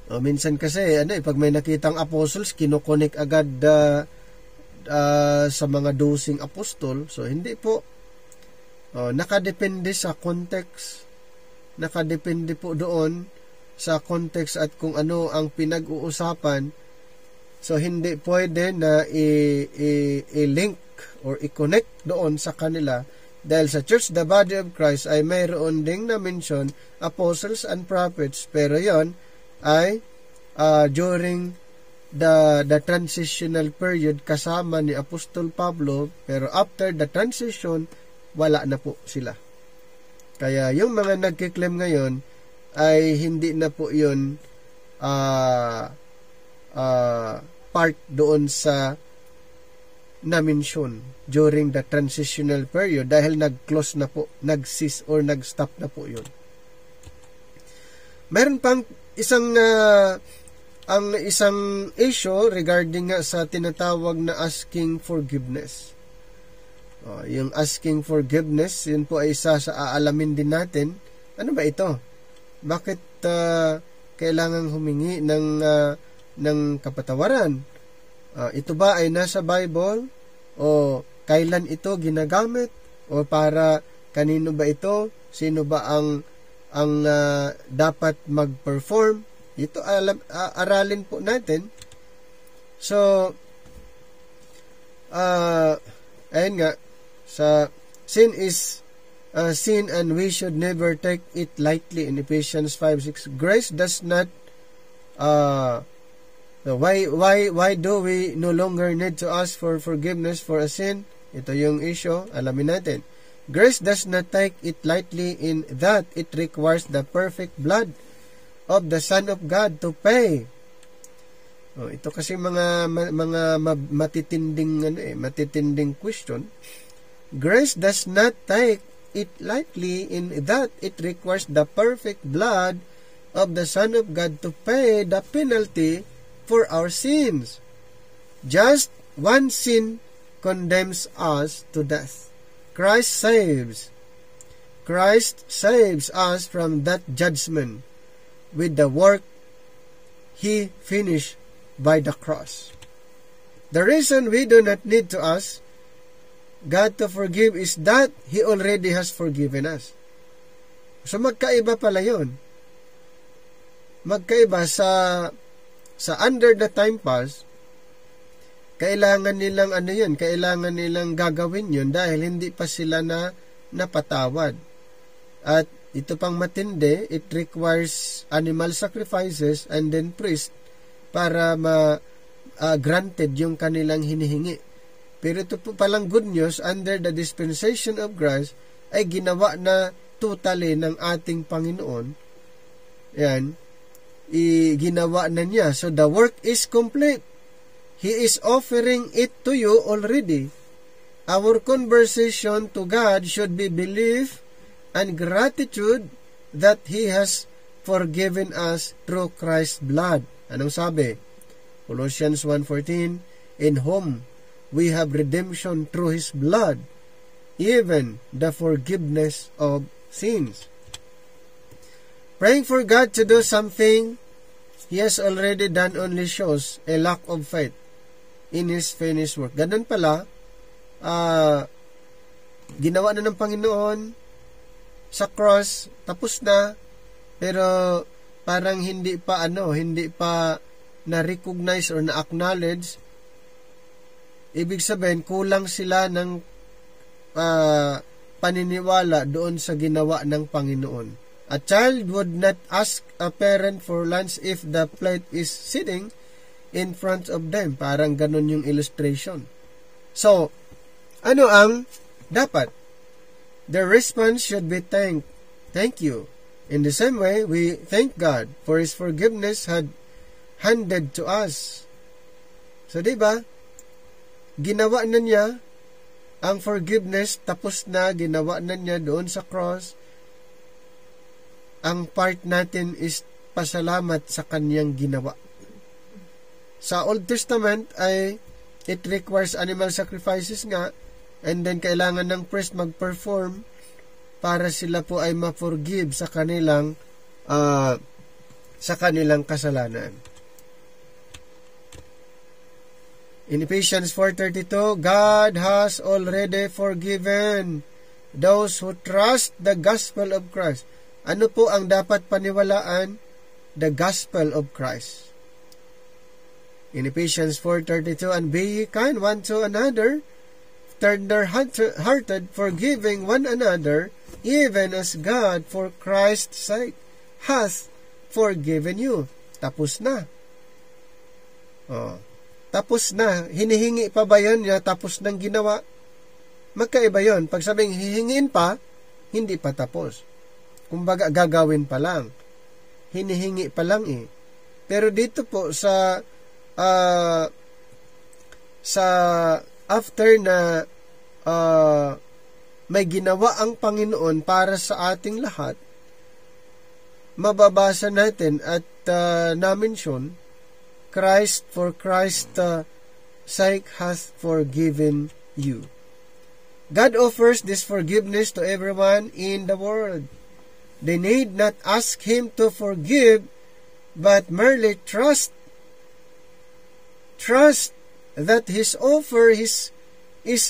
O, minsan kasi, pag may nakitang apostles, kinukonek agad sa mga 12 apostol. So, hindi po. Nakadepende sa context. Nakadepende po doon sa context at kung ano ang pinag-uusapan. So, hindi pwede na i-link or i-connect doon sa kanila. Dahil sa Church, the Body of Christ, ay mayroon ding na-mention apostles and prophets. Pero yon ay during the transitional period kasama ni Apostol Pablo. Pero after the transition, wala na po sila. Kaya yung mga nagkiklaim ngayon ay hindi na po yun part doon sa na-mention during the transitional period dahil nag-close na po, nag-cease or nag-stop na po yun. Meron pang isang issue regarding nga sa tinatawag na asking forgiveness. Yung asking forgiveness, yun po ay isa sa aalamin din natin. Ano ba ito? Bakit kailangan humingi ng kapatawaran? Ito ba ay nasa Bible? O kailan ito ginagamit? O para kanino ba ito? Sino ba ang ang dapat mag-perform. Ito aralin po natin. So, ayun nga, sa sin is sin, and we should never take it lightly in Ephesians 5:6. Grace does not why do we no longer need to ask for forgiveness for a sin? Ito yung issue, alamin natin. Grace does not take it lightly in that it requires the perfect blood of the Son of God to pay. Ito kasi mga matitinding question. Grace does not take it lightly in that it requires the perfect blood of the Son of God to pay the penalty for our sins. Just one sin condemns us to death. Christ saves us from that judgment with the work He finished by the cross. The reason we do not need to ask God to forgive is that He already has forgiven us. So magkaiba pala yun. Magkaiba sa under the time pass, kailangan nilang kailangan nilang gagawin yun dahil hindi pa sila napatawad. At ito pang matindi, it requires animal sacrifices and then priest para granted yung kanilang hinihingi. Pero ito po palang good news, under the dispensation of grace, ay ginawa na totally ng ating Panginoon. Yan, ginawa na niya. So the work is complete. He is offering it to you already. Our conversation to God should be belief and gratitude that He has forgiven us through Christ's blood. Anong sabi? Colossians 1:14, in whom we have redemption through His blood, even the forgiveness of sins. Praying for God to do something He has already done only shows a lack of faith in His finished work. Ganun pala, ginawa na ng Panginoon sa cross, tapos na, pero parang hindi pa na-recognize or na-acknowledge. Ibig sabihin, kulang sila ng paniniwala doon sa ginawa ng Panginoon. A child would not ask a parent for lunch if the plate is sitting in front of them. Parang ganun yung illustration. So, ano ang dapat? The response should be thank you. In the same way, we thank God for His forgiveness had handed to us. So, diba? Ginawa na niya ang forgiveness, tapos na, ginawa na niya doon sa cross. Ang part natin is pasalamat sa kanyang ginawa. Sa Old Testament ay it requires animal sacrifices nga, and then kailangan ng priest mag-perform para sila po ay ma-forgive sa kanilang kasalanan. In Ephesians 4:32, God has already forgiven those who trust the gospel of Christ. Ano po ang dapat paniwalaan? The gospel of Christ. In Ephesians 4:32, and be ye kind one to another, tender-hearted, forgiving one another, even as God for Christ's sake hath forgiven you. Tapos na. Tapos na. Hinihingi pa ba yan niya tapos nang ginawa? Magkaiba yun. Pag sabing hihingiin pa, hindi pa tapos. Kumbaga, gagawin pa lang. Hinihingi pa lang eh. Pero dito po sa after na may ginawa ang Panginoon para sa ating lahat, mababasa natin at na-mention, Christ for Christ's sake hath forgiven you. God offers this forgiveness to everyone in the world. They need not ask Him to forgive, but merely trust that His offer is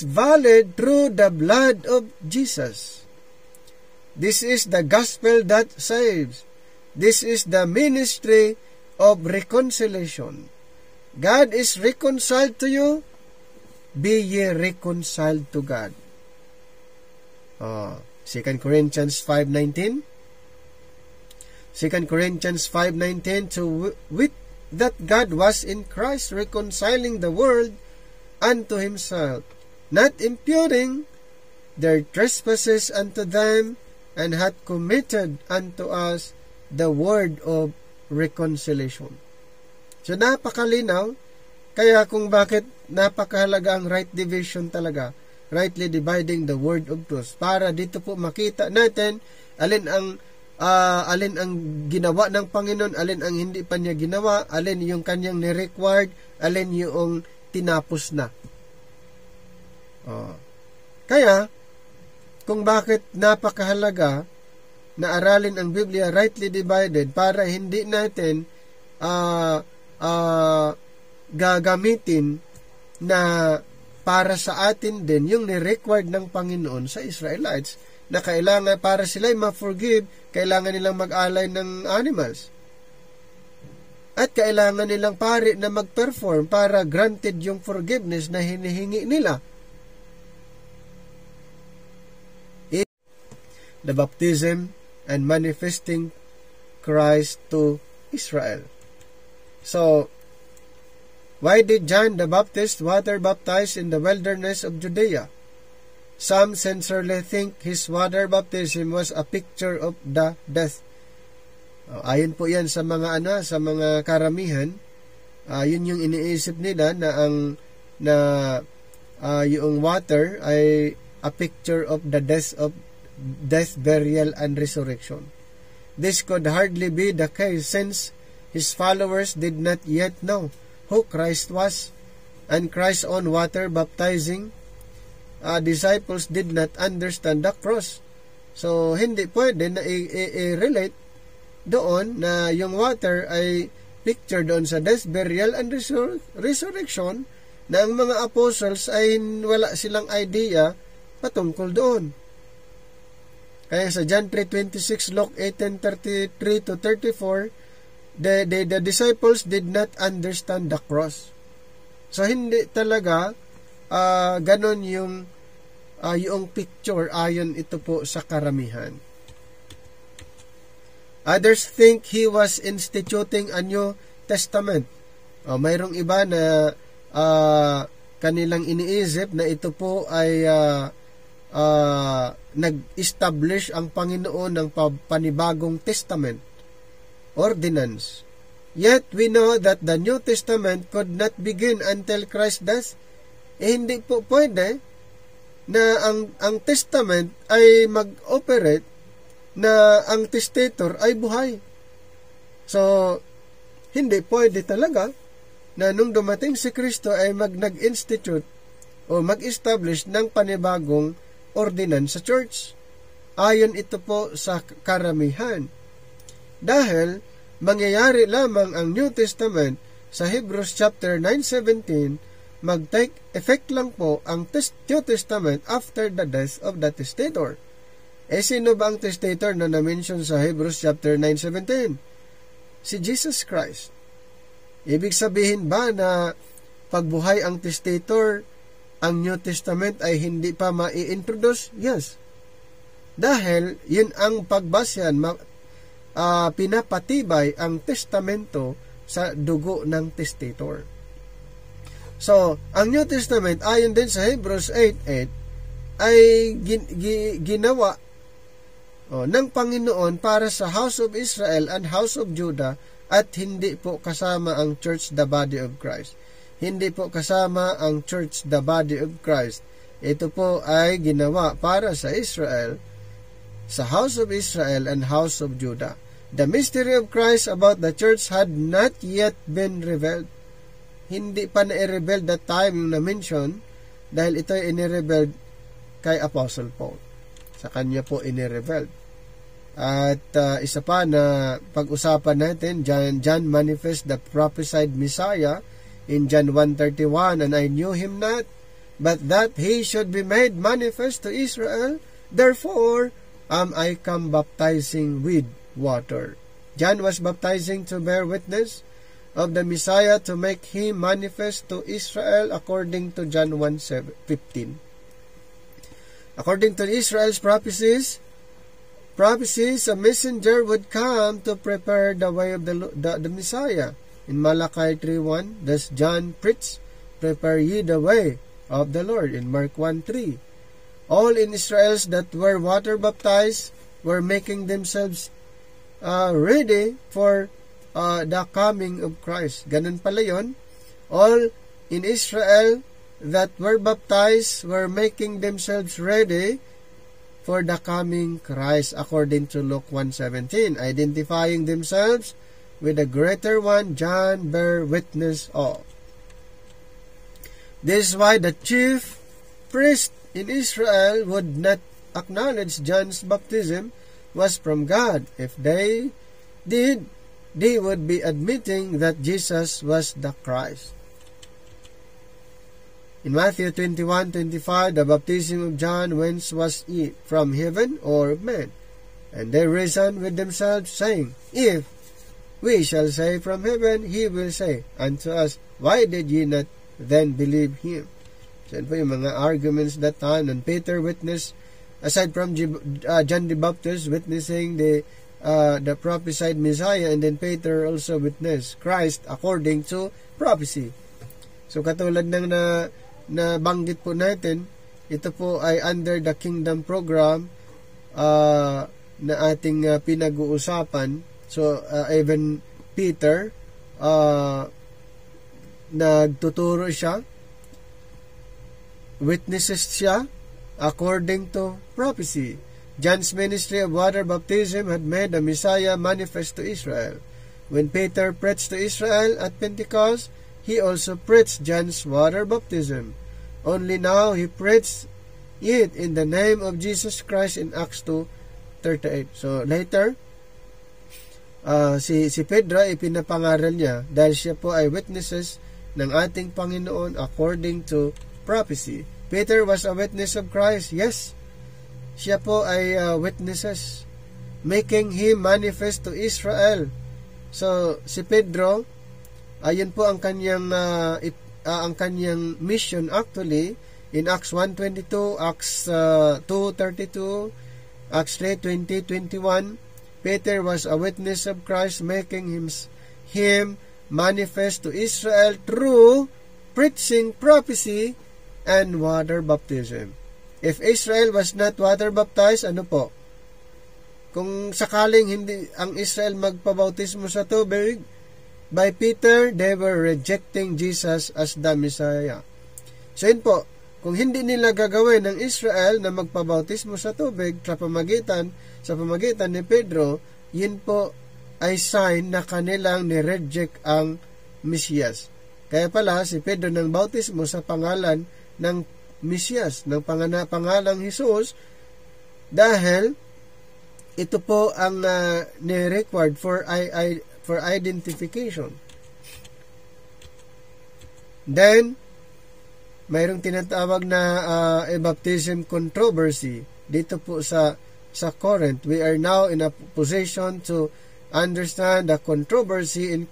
valid through the blood of Jesus. This is the gospel that saves. This is the ministry of reconciliation. God is reconciled to you. Be ye reconciled to God. 2 Corinthians 5:19. 2 Corinthians 5:19, to wit that God was in Christ reconciling the world unto himself, not imputing their trespasses unto them, and hath committed unto us the word of reconciliation. So napakalinaw, kaya kung bakit napakahalaga ang right division talaga, rightly dividing the word of truth, para dito po makita natin alin ang ginawa ng Panginoon, alin ang hindi pa niya ginawa, alin yung kanyang ni-required, alin yung tinapos na. Kaya, kung bakit napakahalaga na aralin ang Biblia rightly divided, para hindi natin gagamitin na para sa atin din yung ni-required ng Panginoon sa Israelites, na kailangan para sila'y ma-forgive, kailangan nilang mag-alay ng animals. At kailangan nilang pari na mag-perform para granted yung forgiveness na hinihingi nila. The baptism and manifesting Christ to Israel. So, why did John the Baptist water baptize in the wilderness of Judea? Some sincerely think his water baptism was a picture of the death. Ayon po yan sa mga sa mga karamihan. Yun yung iniisip nila na yung water ay a picture of the death, burial, and resurrection. This could hardly be the case, since his followers did not yet know who Christ was, and Christ's own water baptizing disciples did not understand the cross. So, hindi pwede na i-relate doon na yung water ay picture doon sa death, burial, and resurrection, na ang mga apostles ay wala silang idea patungkol doon. Kaya sa John 3:26, Luke 18:33 to 34, the disciples did not understand the cross. So, hindi talaga ganon yung picture ayon ito po sa karamihan. Others think he was instituting a New Testament. Mayroong iba na kanilang iniisip na ito po ay nag-establish ang Panginoon ng panibagong testament, ordinance. Yet we know that the New Testament could not begin until Christ's death. Hindi po pwede na ang testament ay mag-operate na ang testator ay buhay. So, hindi pwede talaga na nung dumating si Kristo ay nag-institute o mag-establish ng panibagong ordinance sa church. Ayon ito po sa karamihan. Dahil mangyayari lamang ang New Testament sa Hebrews chapter 9:17, mag-take effect lang po ang New Testament after the death of the testator. Sino ba ang testator na na-mention sa Hebrews chapter 9:17? Si Jesus Christ. Ibig sabihin ba na pagbuhay ang testator, ang New Testament ay hindi pa mai-introduce? Yes. Dahil yun ang pagbasyan, pinapatibay ang testamento sa dugo ng testator. So, ang New Testament, ayon din sa Hebrews 8:8, ay ginawa ng Panginoon para sa House of Israel and House of Judah, at hindi po kasama ang Church, the Body of Christ. Hindi po kasama ang Church, the Body of Christ. Ito po ay ginawa para sa Israel, sa House of Israel and House of Judah. The mystery of Christ about the Church had not yet been revealed. Hindi pa na-revealed that time na mention, dahil ito ay inirevealed kay Apostle Paul. Sa kanya po inirevealed. At isa pa na pag-usapan natin, John manifest the prophesied Messiah in John 1:31, and I knew him not, but that he should be made manifest to Israel. Therefore, am I come baptizing with water. John was baptizing to bear witness of the Messiah, to make him manifest to Israel according to John 1:15. According to Israel's prophecies, a messenger would come to prepare the way of the Messiah. In Malachi 3:1, thus John preached, prepare ye the way of the Lord. In Mark 1:3, all in Israels that were water baptized were making themselves ready for the coming of Christ. Ganun pala yun. All in Israel that were baptized were making themselves ready for the coming Christ, according to Luke 1:17, identifying themselves with the greater one John bear witness of. This is why the chief priest in Israel would not acknowledge John's baptism was from God. If they did, they would be admitting that Jesus was the Christ. In Matthew 21:25, the baptism of John, whence was it? From heaven or of men? And they reasoned with themselves, saying, if we shall say from heaven, he will say unto us, why did ye not then believe him? So yun po yung mga arguments that time. And Peter witnessed, aside from John the Baptist witnessing the prophesied Messiah, and then Peter also witnessed Christ according to prophecy. So katulad ng na banggit po natin, ito po ay under the kingdom program na ating pinag-uusapan. So even Peter, nagtuturo siya, witnesses siya according to prophecy. John's ministry of water baptism had made the Messiah manifest to Israel. When Peter preached to Israel at Pentecost, he also preached John's water baptism. Only now he preached it in the name of Jesus Christ in Acts 2:38. So later, si Pedro ay pinapangaral niya dahil siya po ay witnesses ng ating Panginoon according to prophecy. Peter was a witness of Christ. Yes, siya po ay witnesses, making him manifest to Israel. So si Pedro, ayun po ang kanyang mission actually in Acts 1:22, Acts 2:32, Acts 3:20-21. Peter was a witness of Christ, making him manifest to Israel through preaching prophecy and water baptism. If Israel was not water baptized, ano po? Kung sakaling hindi ang Israel magpabautismo sa tubig by Peter, they were rejecting Jesus as the Messiah. So yun po, kung hindi nila gagawin ng Israel na magpabautismo sa tubig sa pamagitan ni Pedro, yun po ay sign na kanilang ni-reject ang Mesiyas. Kaya pala si Pedro nang bautismo sa pangalan ng Mesiyas, ng pangalang Jesus, dahil ito po ang ni-required for identification. Then, mayroong tinatawag na baptism controversy dito po sa Corinth. We are now in a position to understand the controversy in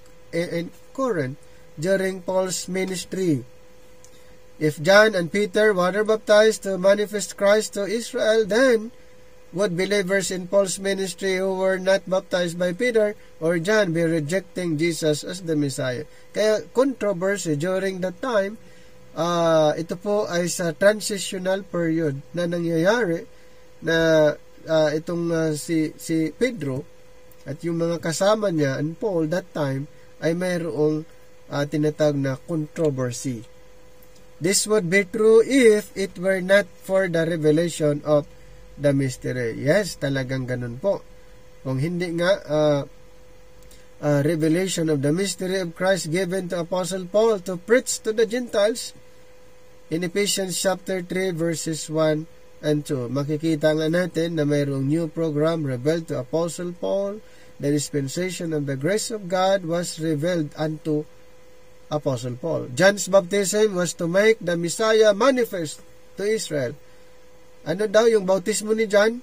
Corinth during Paul's ministry. If John and Peter water baptized to manifest Christ to Israel, then would believers in Paul's ministry who were not baptized by Peter or John be rejecting Jesus as the Messiah? Kaya controversy during that time, ito po ay sa transitional period na nangyayari na itong si Pedro at yung mga kasama niya and Paul that time ay mayroong tinatawag na controversy. This would be true if it were not for the revelation of the mystery. Yes, talagang ganun po. Kung hindi nga revelation of the mystery of Christ given to Apostle Paul to preach to the Gentiles in Ephesians chapter 3 verses 1 and 2. Makikita nga natin na mayroong new program revealed to Apostle Paul. The dispensation of the grace of God was revealed unto Apostle Paul. John's baptism was to make the Messiah manifest to Israel. Ano daw yung bautismo ni John?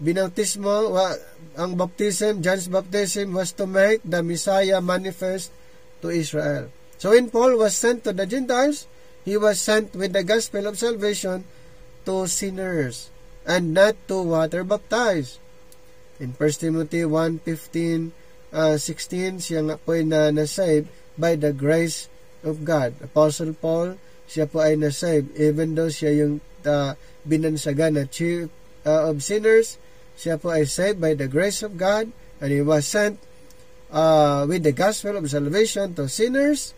binautismo, ang baptism, John's baptism was to make the Messiah manifest to Israel. So when Paul was sent to the Gentiles, he was sent with the gospel of salvation to sinners and not to water baptized. In 1 Timothy 1:15, 16, siya nga po ay na-save by the grace of God. Apostle Paul, siya po ay na-save even though siya yung binansagan na chief of sinners. Siya po ay saved by the grace of God, and he was sent with the gospel of salvation to sinners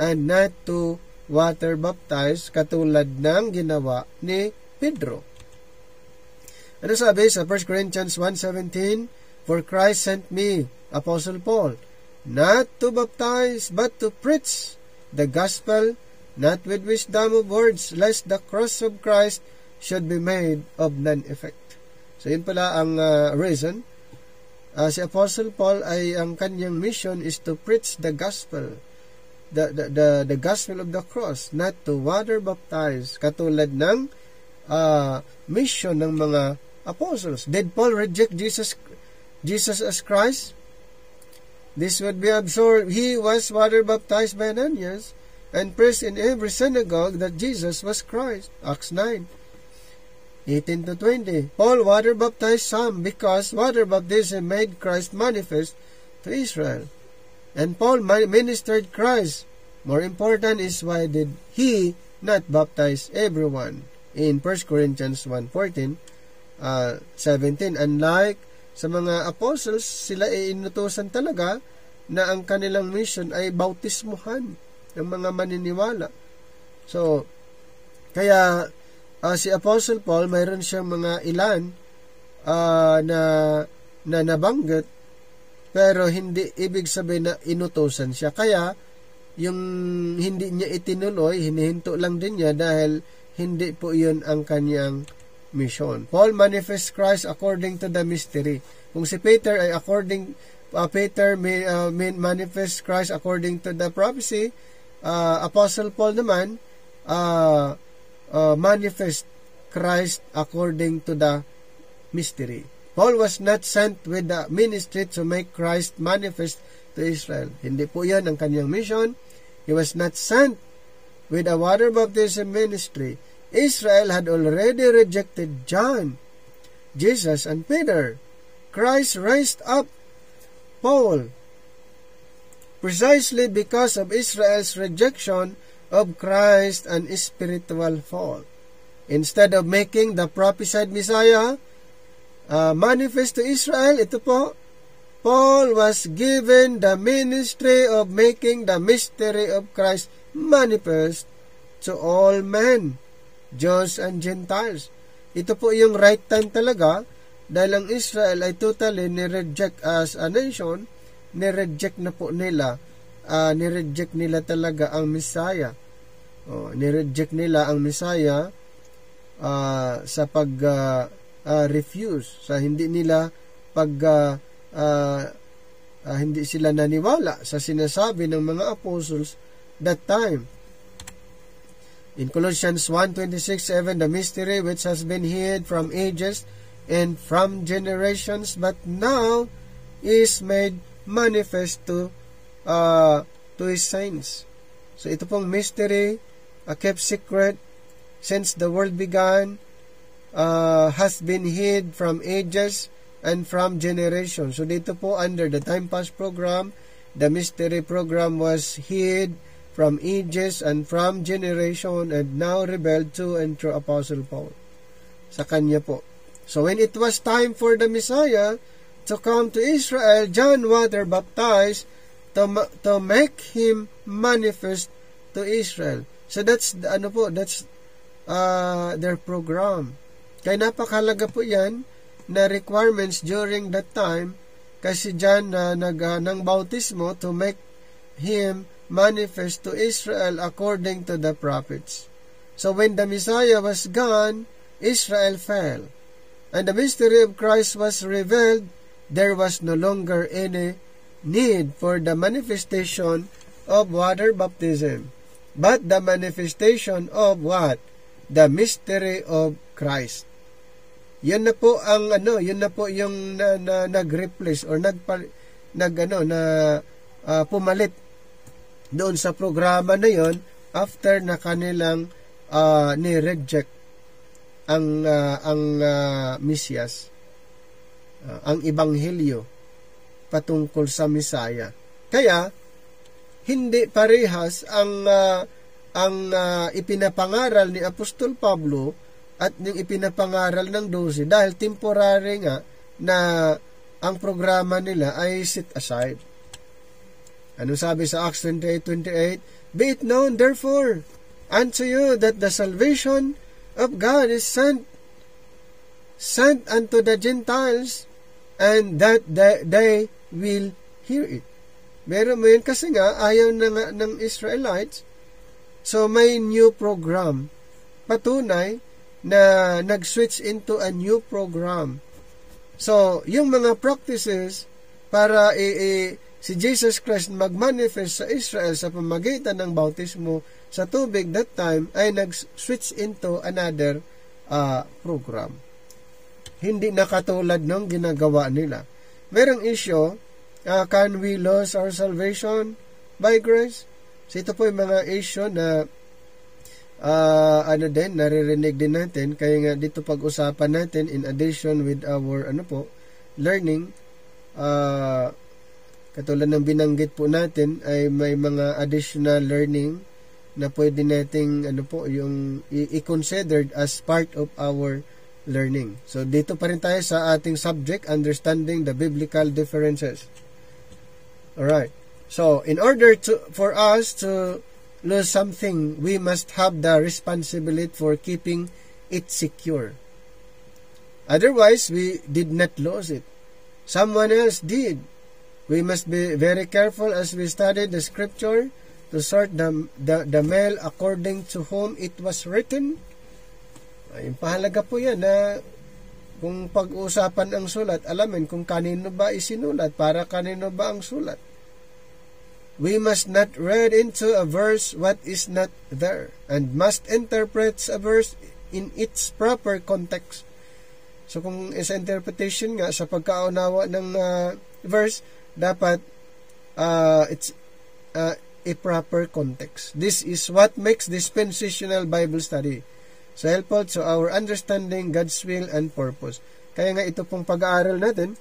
and not to water baptized, katulad ng ginawa ni Pedro. Ano sabi sa 1 Corinthians 1:17? For Christ sent me, Apostle Paul, not to baptize, but to preach the gospel, not with wisdom of words, lest the cross of Christ should be made of none effect. So, yun pala ang reason. Si Apostle Paul ay ang kanyang mission is to preach the gospel, the gospel of the cross, not to water baptize, katulad ng mission ng mga apostles. Did Paul reject Jesus as Christ? This would be absurd. He was water baptized by Ananias and preached in every synagogue that Jesus was Christ. Acts 9:18-20. Paul water baptized some because water baptism made Christ manifest to Israel. And Paul ministered Christ. More important is, why did he not baptize everyone? In 1 Corinthians 1:14, 17. Unlike sa mga apostles, sila ay inutusan talaga na ang kanilang mission ay bautismuhan ng mga maniniwala. So, kaya si Apostle Paul, mayroon siyang mga ilan na nabanggit, pero hindi ibig sabihin na inutusan siya. Kaya, yung hindi niya itinuloy, hinihinto lang din niya dahil hindi po yun ang kanyang mission. Paul manifests Christ according to the mystery. Kung si Peter ay Peter manifests Christ according to the prophecy, Apostle Paul naman manifest Christ according to the mystery. Paul was not sent with the ministry to make Christ manifest to Israel. Hindi po yan ang kanyang mission. He was not sent with a water baptism ministry. Israel had already rejected John, Jesus, and Peter. Christ raised up Paul precisely because of Israel's rejection of Christ and spiritual fall. Instead of making the prophesied Messiah manifest to Israel, ito po, Paul was given the ministry of making the mystery of Christ manifest to all men, Jews and Gentiles. Ito po yung right time talaga, dahil ang Israel ay totally nireject as a nation, nireject na po nila, nireject nila talaga ang Messiah. Nireject nila ang Messiah sa pag-refuse, sa hindi nila hindi sila naniwala sa sinasabi ng mga apostles that time. In Colossians 1:26-7, the mystery which has been hid from ages and from generations, but now is made manifest to His saints. So ito pong mystery, kept secret since the world began, has been hid from ages and from generations. So dito po, under the Time Pass program, the mystery program was hid from ages and from generation, and now revealed to and through Apostle Paul. Sa kanya po. So when it was time for the Messiah to come to Israel, John water baptized to make him manifest to Israel. So that's that's their program. Kaya napakahalaga po yan na requirements during that time, kasi John nang bautismo to make him manifest to Israel according to the prophets. So when the Messiah was gone, Israel fell. And the mystery of Christ was revealed, there was no longer any need for the manifestation of water baptism, but the manifestation of what? The mystery of Christ. Yun na po ang yun na po yung nag-replace or pumalit doon sa programa na yon after na kanilang ni-reject ang Mesiyas, ang Ebanghelyo patungkol sa Misaya. Kaya hindi parehas ang ipinapangaral ni Apostol Pablo at yung ipinapangaral ng 12 dahil temporary nga na ang programa nila ay set aside. Ano sabi sa Acts 28:28? Be it known therefore unto you that the salvation of God is sent unto the Gentiles, and that they will hear it. Meron mo yun kasi nga ayaw na nga ng Israelites. So may new program. Patunay na nag-switch into a new program. So yung mga practices para si Jesus Christ mag-manifest sa Israel sa pamamagitan ng bautismo sa tubig that time ay nag-switch into another program. Hindi na katulad ng ginagawa nila. Merong issue, can we lose our salvation by grace? So ito po yung mga issue na naririnig din natin. Kaya nga dito pag-usapan natin in addition with our learning, katulad ng binanggit po natin ay may mga additional learning na pwede nating yung i-considered as part of our learning. So dito pa rin tayo sa ating subject, understanding the biblical differences. Alright. So in order for us to lose something, we must have the responsibility for keeping it secure. Otherwise, we did not lose it. Someone else did. We must be very careful as we study the scripture to sort the mail according to whom it was written. Ay, pahalaga po yan na kung pag-uusapan ang sulat, alamin kung kanino ba isinulat, para kanino ba ang sulat. We must not read into a verse what is not there, and must interpret a verse in its proper context. So kung is interpretation nga sa pagkaunawa ng verse, dapat it's a proper context. This is what makes dispensational Bible study so helpful to our understanding God's will and purpose. Kaya nga ito pong pag-aaral natin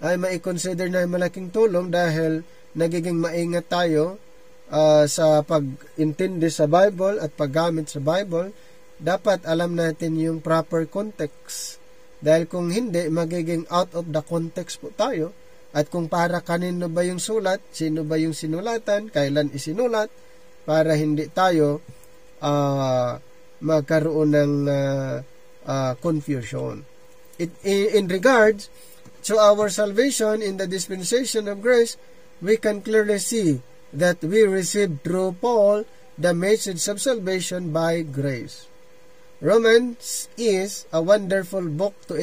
ay mai-consider na malaking tulong dahil nagiging maingat tayo sa pag-intindi sa Bible at paggamit sa Bible. Dapat alam natin yung proper context. Dahil kung hindi, magiging out of the context po tayo. At kung para kanino ba yung sulat, sino ba yung sinulatan, kailan isinulat, para hindi tayo magkaroon ng confusion. In regards to our salvation in the dispensation of grace, we can clearly see that we received through Paul the message of salvation by grace. Romans is a wonderful book to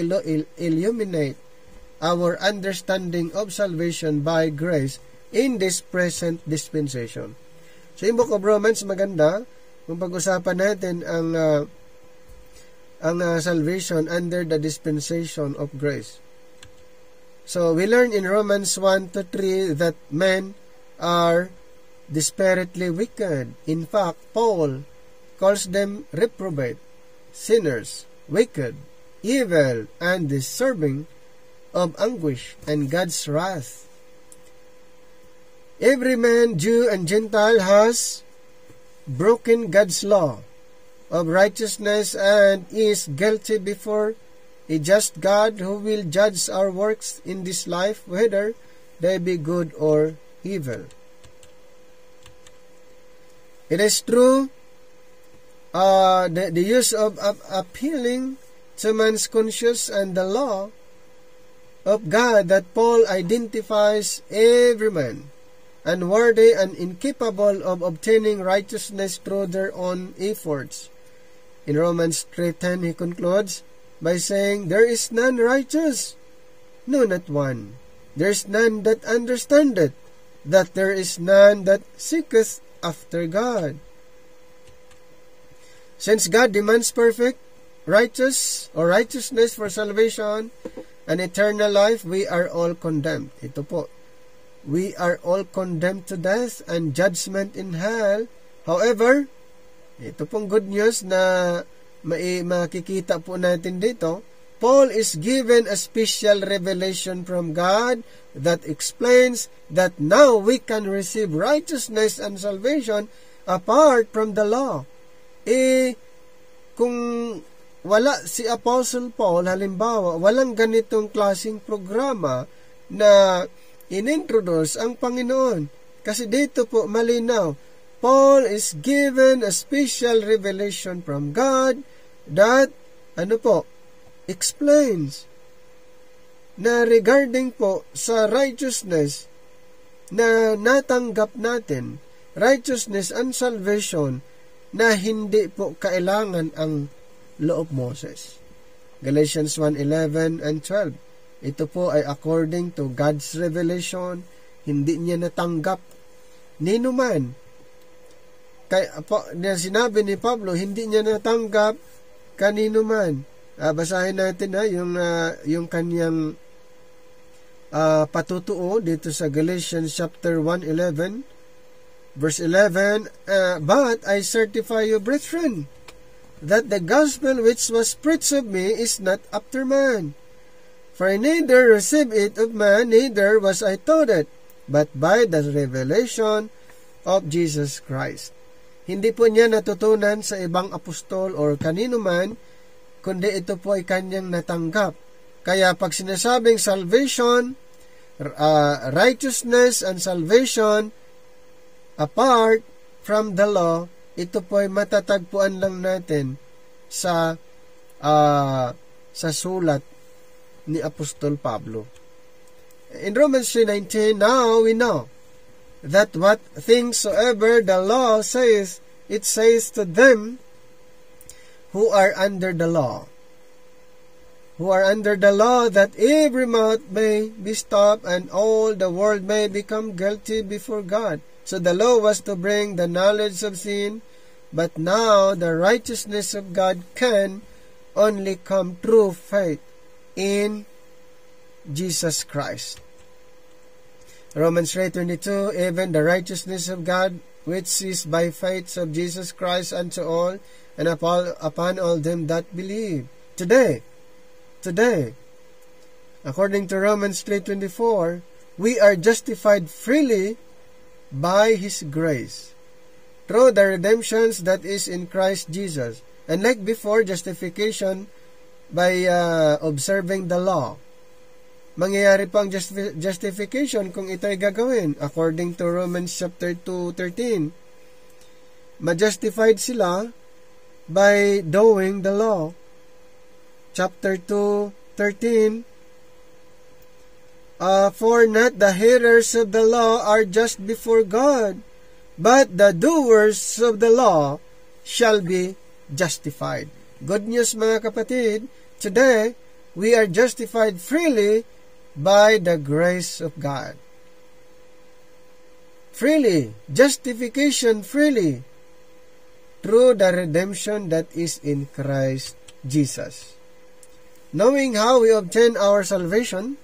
illuminate our understanding of salvation by grace in this present dispensation. So, yung Book of Romans, maganda kung pag-usapan natin ang salvation under the dispensation of grace. So, we learn in Romans 1-3 that men are desperately wicked. In fact, Paul calls them reprobate, sinners, wicked, evil, and deserving of anguish and God's wrath. Every man, Jew and Gentile, has broken God's law of righteousness and is guilty before a just God who will judge our works in this life, whether they be good or evil. It is true the use of appealing to man's conscience and the law of God that Paul identifies every man unworthy and incapable of obtaining righteousness through their own efforts. In Romans 3:10 he concludes by saying, there is none righteous, no, not one. There is none that understandeth, that there is none that seeketh after God. Since God demands perfect righteousness for salvation and eternal life, we are all condemned. Ito po, we are all condemned to death and judgment in hell. However, ito pong good news na makikita po natin dito. Paul is given a special revelation from God that explains that now we can receive righteousness and salvation apart from the law. Kung wala si Apostle Paul, halimbawa, walang ganitong klaseng programa na inintroduce ang Panginoon. Kasi dito po malinaw, Paul is given a special revelation from God that, explains na regarding po sa righteousness na natanggap natin, righteousness and salvation, na hindi po kailangan ang law of Moses. Galatians 1:11 and 12. Ito po ay according to God's revelation, hindi niya natanggap nino man. Sinabi ni Pablo, hindi niya natanggap kanino man. Basahin natin yung kanyang patutuo dito sa Galatians chapter 1:11, verse 11, but I certify you, brethren, that the gospel which was preached of me is not after man. For I neither received it of man, neither was I taught it, but by the revelation of Jesus Christ. Hindi po niya natutunan sa ibang apostol or kanino man, kundi ito po ay kanyang natanggap. Kaya pag sinasabing salvation, righteousness and salvation apart from the law, ito po ay matatagpuan lang natin sa sulat ni Apostol Pablo. In Romans 3:19, now we know that what things soever the law says, it says to them who are under the law, that every mouth may be stopped and all the world may become guilty before God. So the law was to bring the knowledge of sin, but now the righteousness of God can only come through faith in Jesus Christ. Romans 3:22, even the righteousness of God, which is by faith of Jesus Christ unto all, and upon all them that believe. Today, according to Romans 3:24, we are justified freely by His grace, through the redemption that is in Christ Jesus. And like before, justification by observing the law. Mangyayari pang justification kung ito'y gagawin. According to Romans chapter 2:13, ma-justified sila by doing the law. Chapter 2:13, for not the hearers of the law are just before God, but the doers of the law shall be justified. Good news, mga kapatid. Today, we are justified freely by the grace of God. Freely, justification freely, through the redemption that is in Christ Jesus. Knowing how we obtain our salvation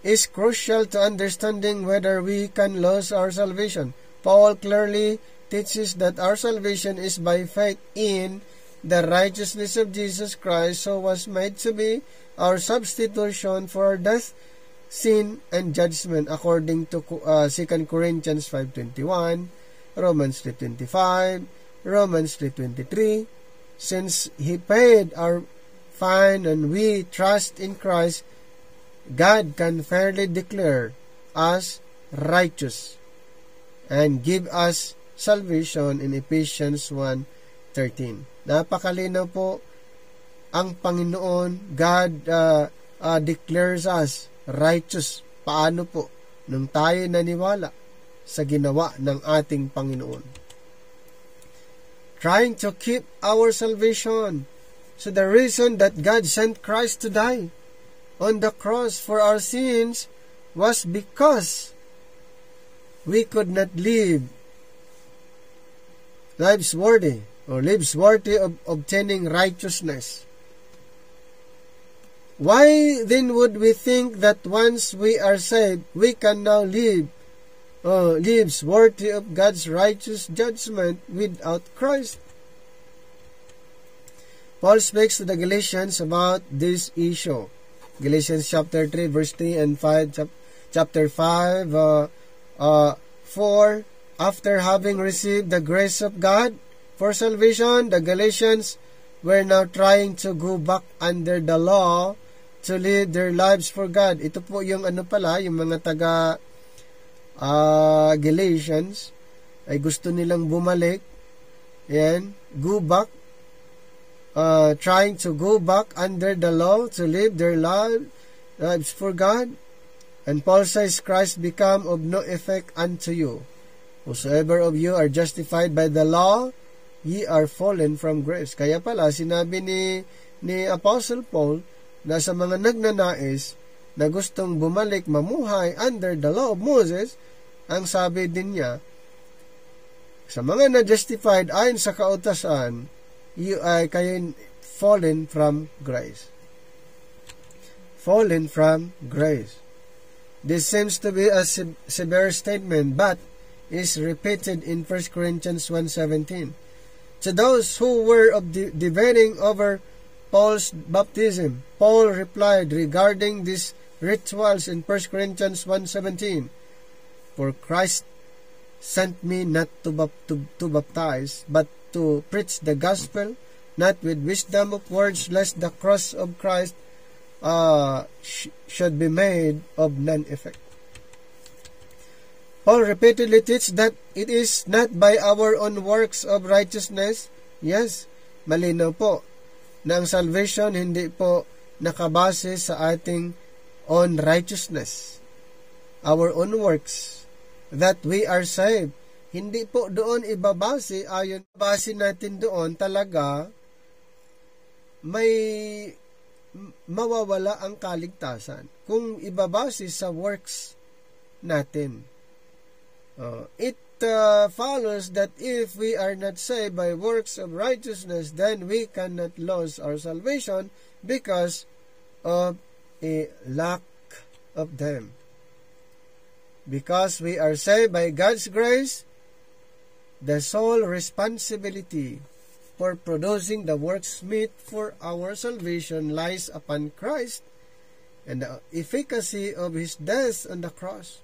is crucial to understanding whether we can lose our salvation. Paul clearly teaches that our salvation is by faith in the righteousness of Jesus Christ, who was made to be our substitution for our death, sin, and judgment, according to 2 Corinthians 5:21, Romans 3:25, Romans 3:23, since He paid our fine and we trust in Christ, God can fairly declare us righteous and give us salvation in Ephesians 1:13. Napakalinaw po, ang Panginoon, God declares us righteous. Paano po? Nung tayo naniwala sa ginawa ng ating Panginoon. Trying to keep our salvation. So the reason that God sent Christ to die on the cross for our sins was because we could not live lives worthy or lives worthy of obtaining righteousness. Why then would we think that once we are saved, we can now lives worthy of God's righteous judgment without Christ? Paul speaks to the Galatians about this issue. Galatians chapter 3, verse 3 and 5, chapter 5, 4, after having received the grace of God for salvation, the Galatians were now trying to go back under the law to live their lives for God. Ito po yung yung mga taga Galatians ay gusto nilang bumalik, and go back, trying to go back under the law to live their lives for God. And Paul says, Christ become of no effect unto you. Whosoever of you are justified by the law, ye are fallen from grace. Kaya pala, sinabi ni Apostle Paul na sa mga nagnanais na gustong bumalik mamuhay under the law of Moses, ang sabi din niya, sa mga na-justified ayon sa kautasan, you ay kayo fallen from grace. Fallen from grace. This seems to be a severe statement, but is repeated in 1 Corinthians 1:17. To those who were debating over Paul's baptism, Paul replied regarding these rituals in 1 Corinthians 1:17, for Christ sent me not to baptize, but to preach the gospel, not with wisdom of words, lest the cross of Christ should be made of none effect. Paul repeatedly teaches that it is not by our own works of righteousness. Yes, malinaw po na ang salvation hindi po nakabase sa ating own righteousness, our own works, that we are saved. Hindi po doon ibabase, ayon base natin doon talaga may mawawala ang kaligtasan kung ibabase sa works natin. It follows that if we are not saved by works of righteousness, then we cannot lose our salvation because of a lack of them. Because we are saved by God's grace, the sole responsibility for producing the works meet for our salvation lies upon Christ and the efficacy of His death on the cross.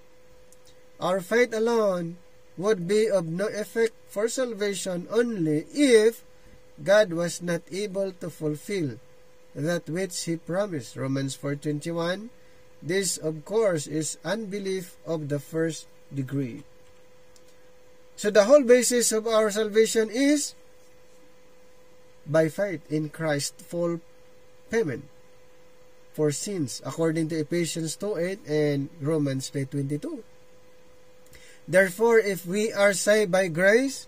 Our faith alone would be of no effect for salvation only if God was not able to fulfill that which He promised. Romans 4:21. This, of course, is unbelief of the first degree. So the whole basis of our salvation is by faith in Christ's full payment for sins, according to Ephesians 2:8 and Romans 3:22. Therefore, if we are saved by grace,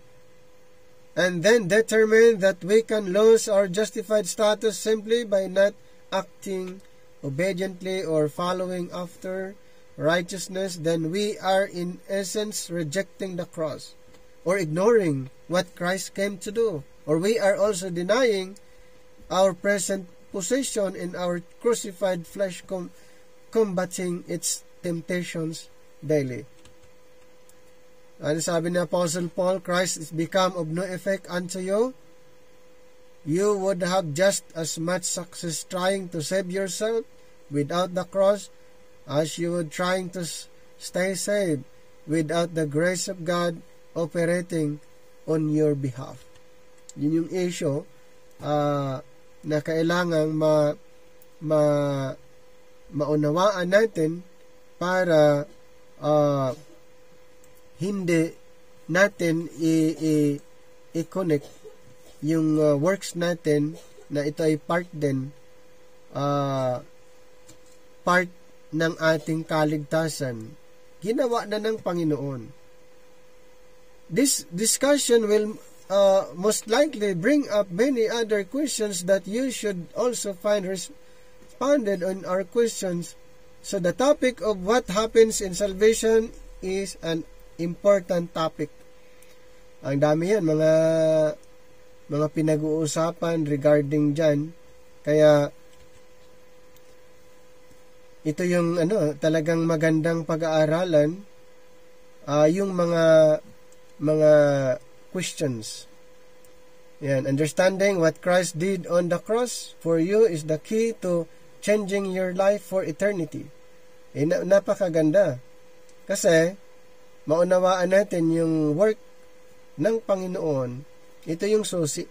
and then determine that we can lose our justified status simply by not acting obediently or following after righteousness, then we are in essence rejecting the cross or ignoring what Christ came to do. Or we are also denying our present position in our crucified flesh, combating its temptations daily. Ano sabi ni Apostle Paul? Christ is become of no effect unto you. You would have just as much success trying to save yourself without the cross as you would trying to stay saved without the grace of God operating on your behalf. Yun yung issue na kailangang maunawaan natin para hindi natin i-connect yung works natin na ito ay part din part ng ating kaligtasan. Ginawa na ng Panginoon. This discussion will most likely bring up many other questions that you should also find responded on our questions. So the topic of what happens in salvation is an important topic. Ang dami yan, mga mga pinag-uusapan regarding dyan. Kaya, ito yung talagang magandang pag-aaralan, yung mga questions. Yan, understanding what Christ did on the cross for you is the key to changing your life for eternity. Napakaganda. Kasi, maunawaan natin yung work ng Panginoon. Ito yung susi.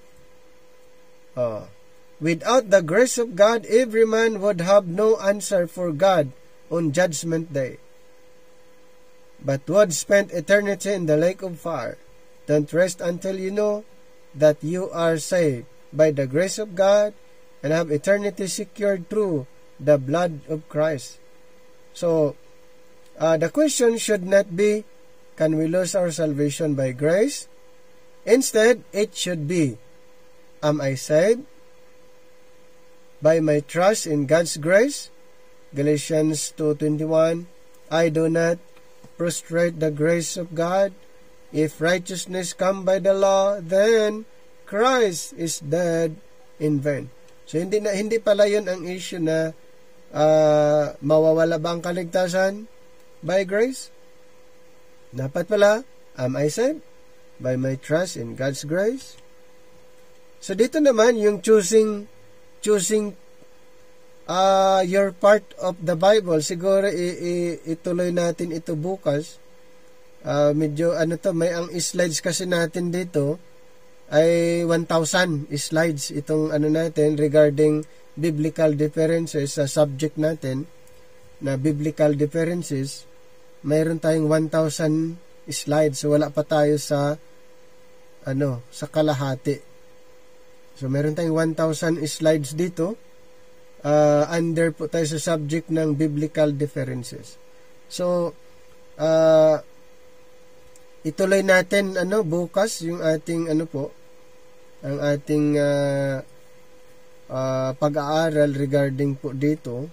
Without the grace of God, every man would have no answer for God on Judgment Day, but would spend eternity in the lake of fire. Don't rest until you know that you are saved by the grace of God and have eternity secured through the blood of Christ. So, the question should not be, can we lose our salvation by grace? Instead, it should be, am I saved by my trust in God's grace? Galatians 2:21, I do not prostrate the grace of God. If righteousness come by the law, then Christ is dead in vain. So hindi pala 'yun ang issue na mawawala ba ang kaligtasan by grace? Dapat pala, am I saved by my trust in God's grace? So dito naman yung choosing your part of the Bible, siguro ituloy natin ito bukas. Medyo may ang slides kasi natin dito ay 1,000 slides itong natin regarding biblical differences sa subject natin na biblical differences. Mayroon tayong 1,000 slides, so wala pa tayo sa sa kalahati. So, meron tayong 1,000 slides dito. Under po tayo sa subject ng biblical differences. So, ituloy natin bukas yung ating ang ating pag-aaral regarding po dito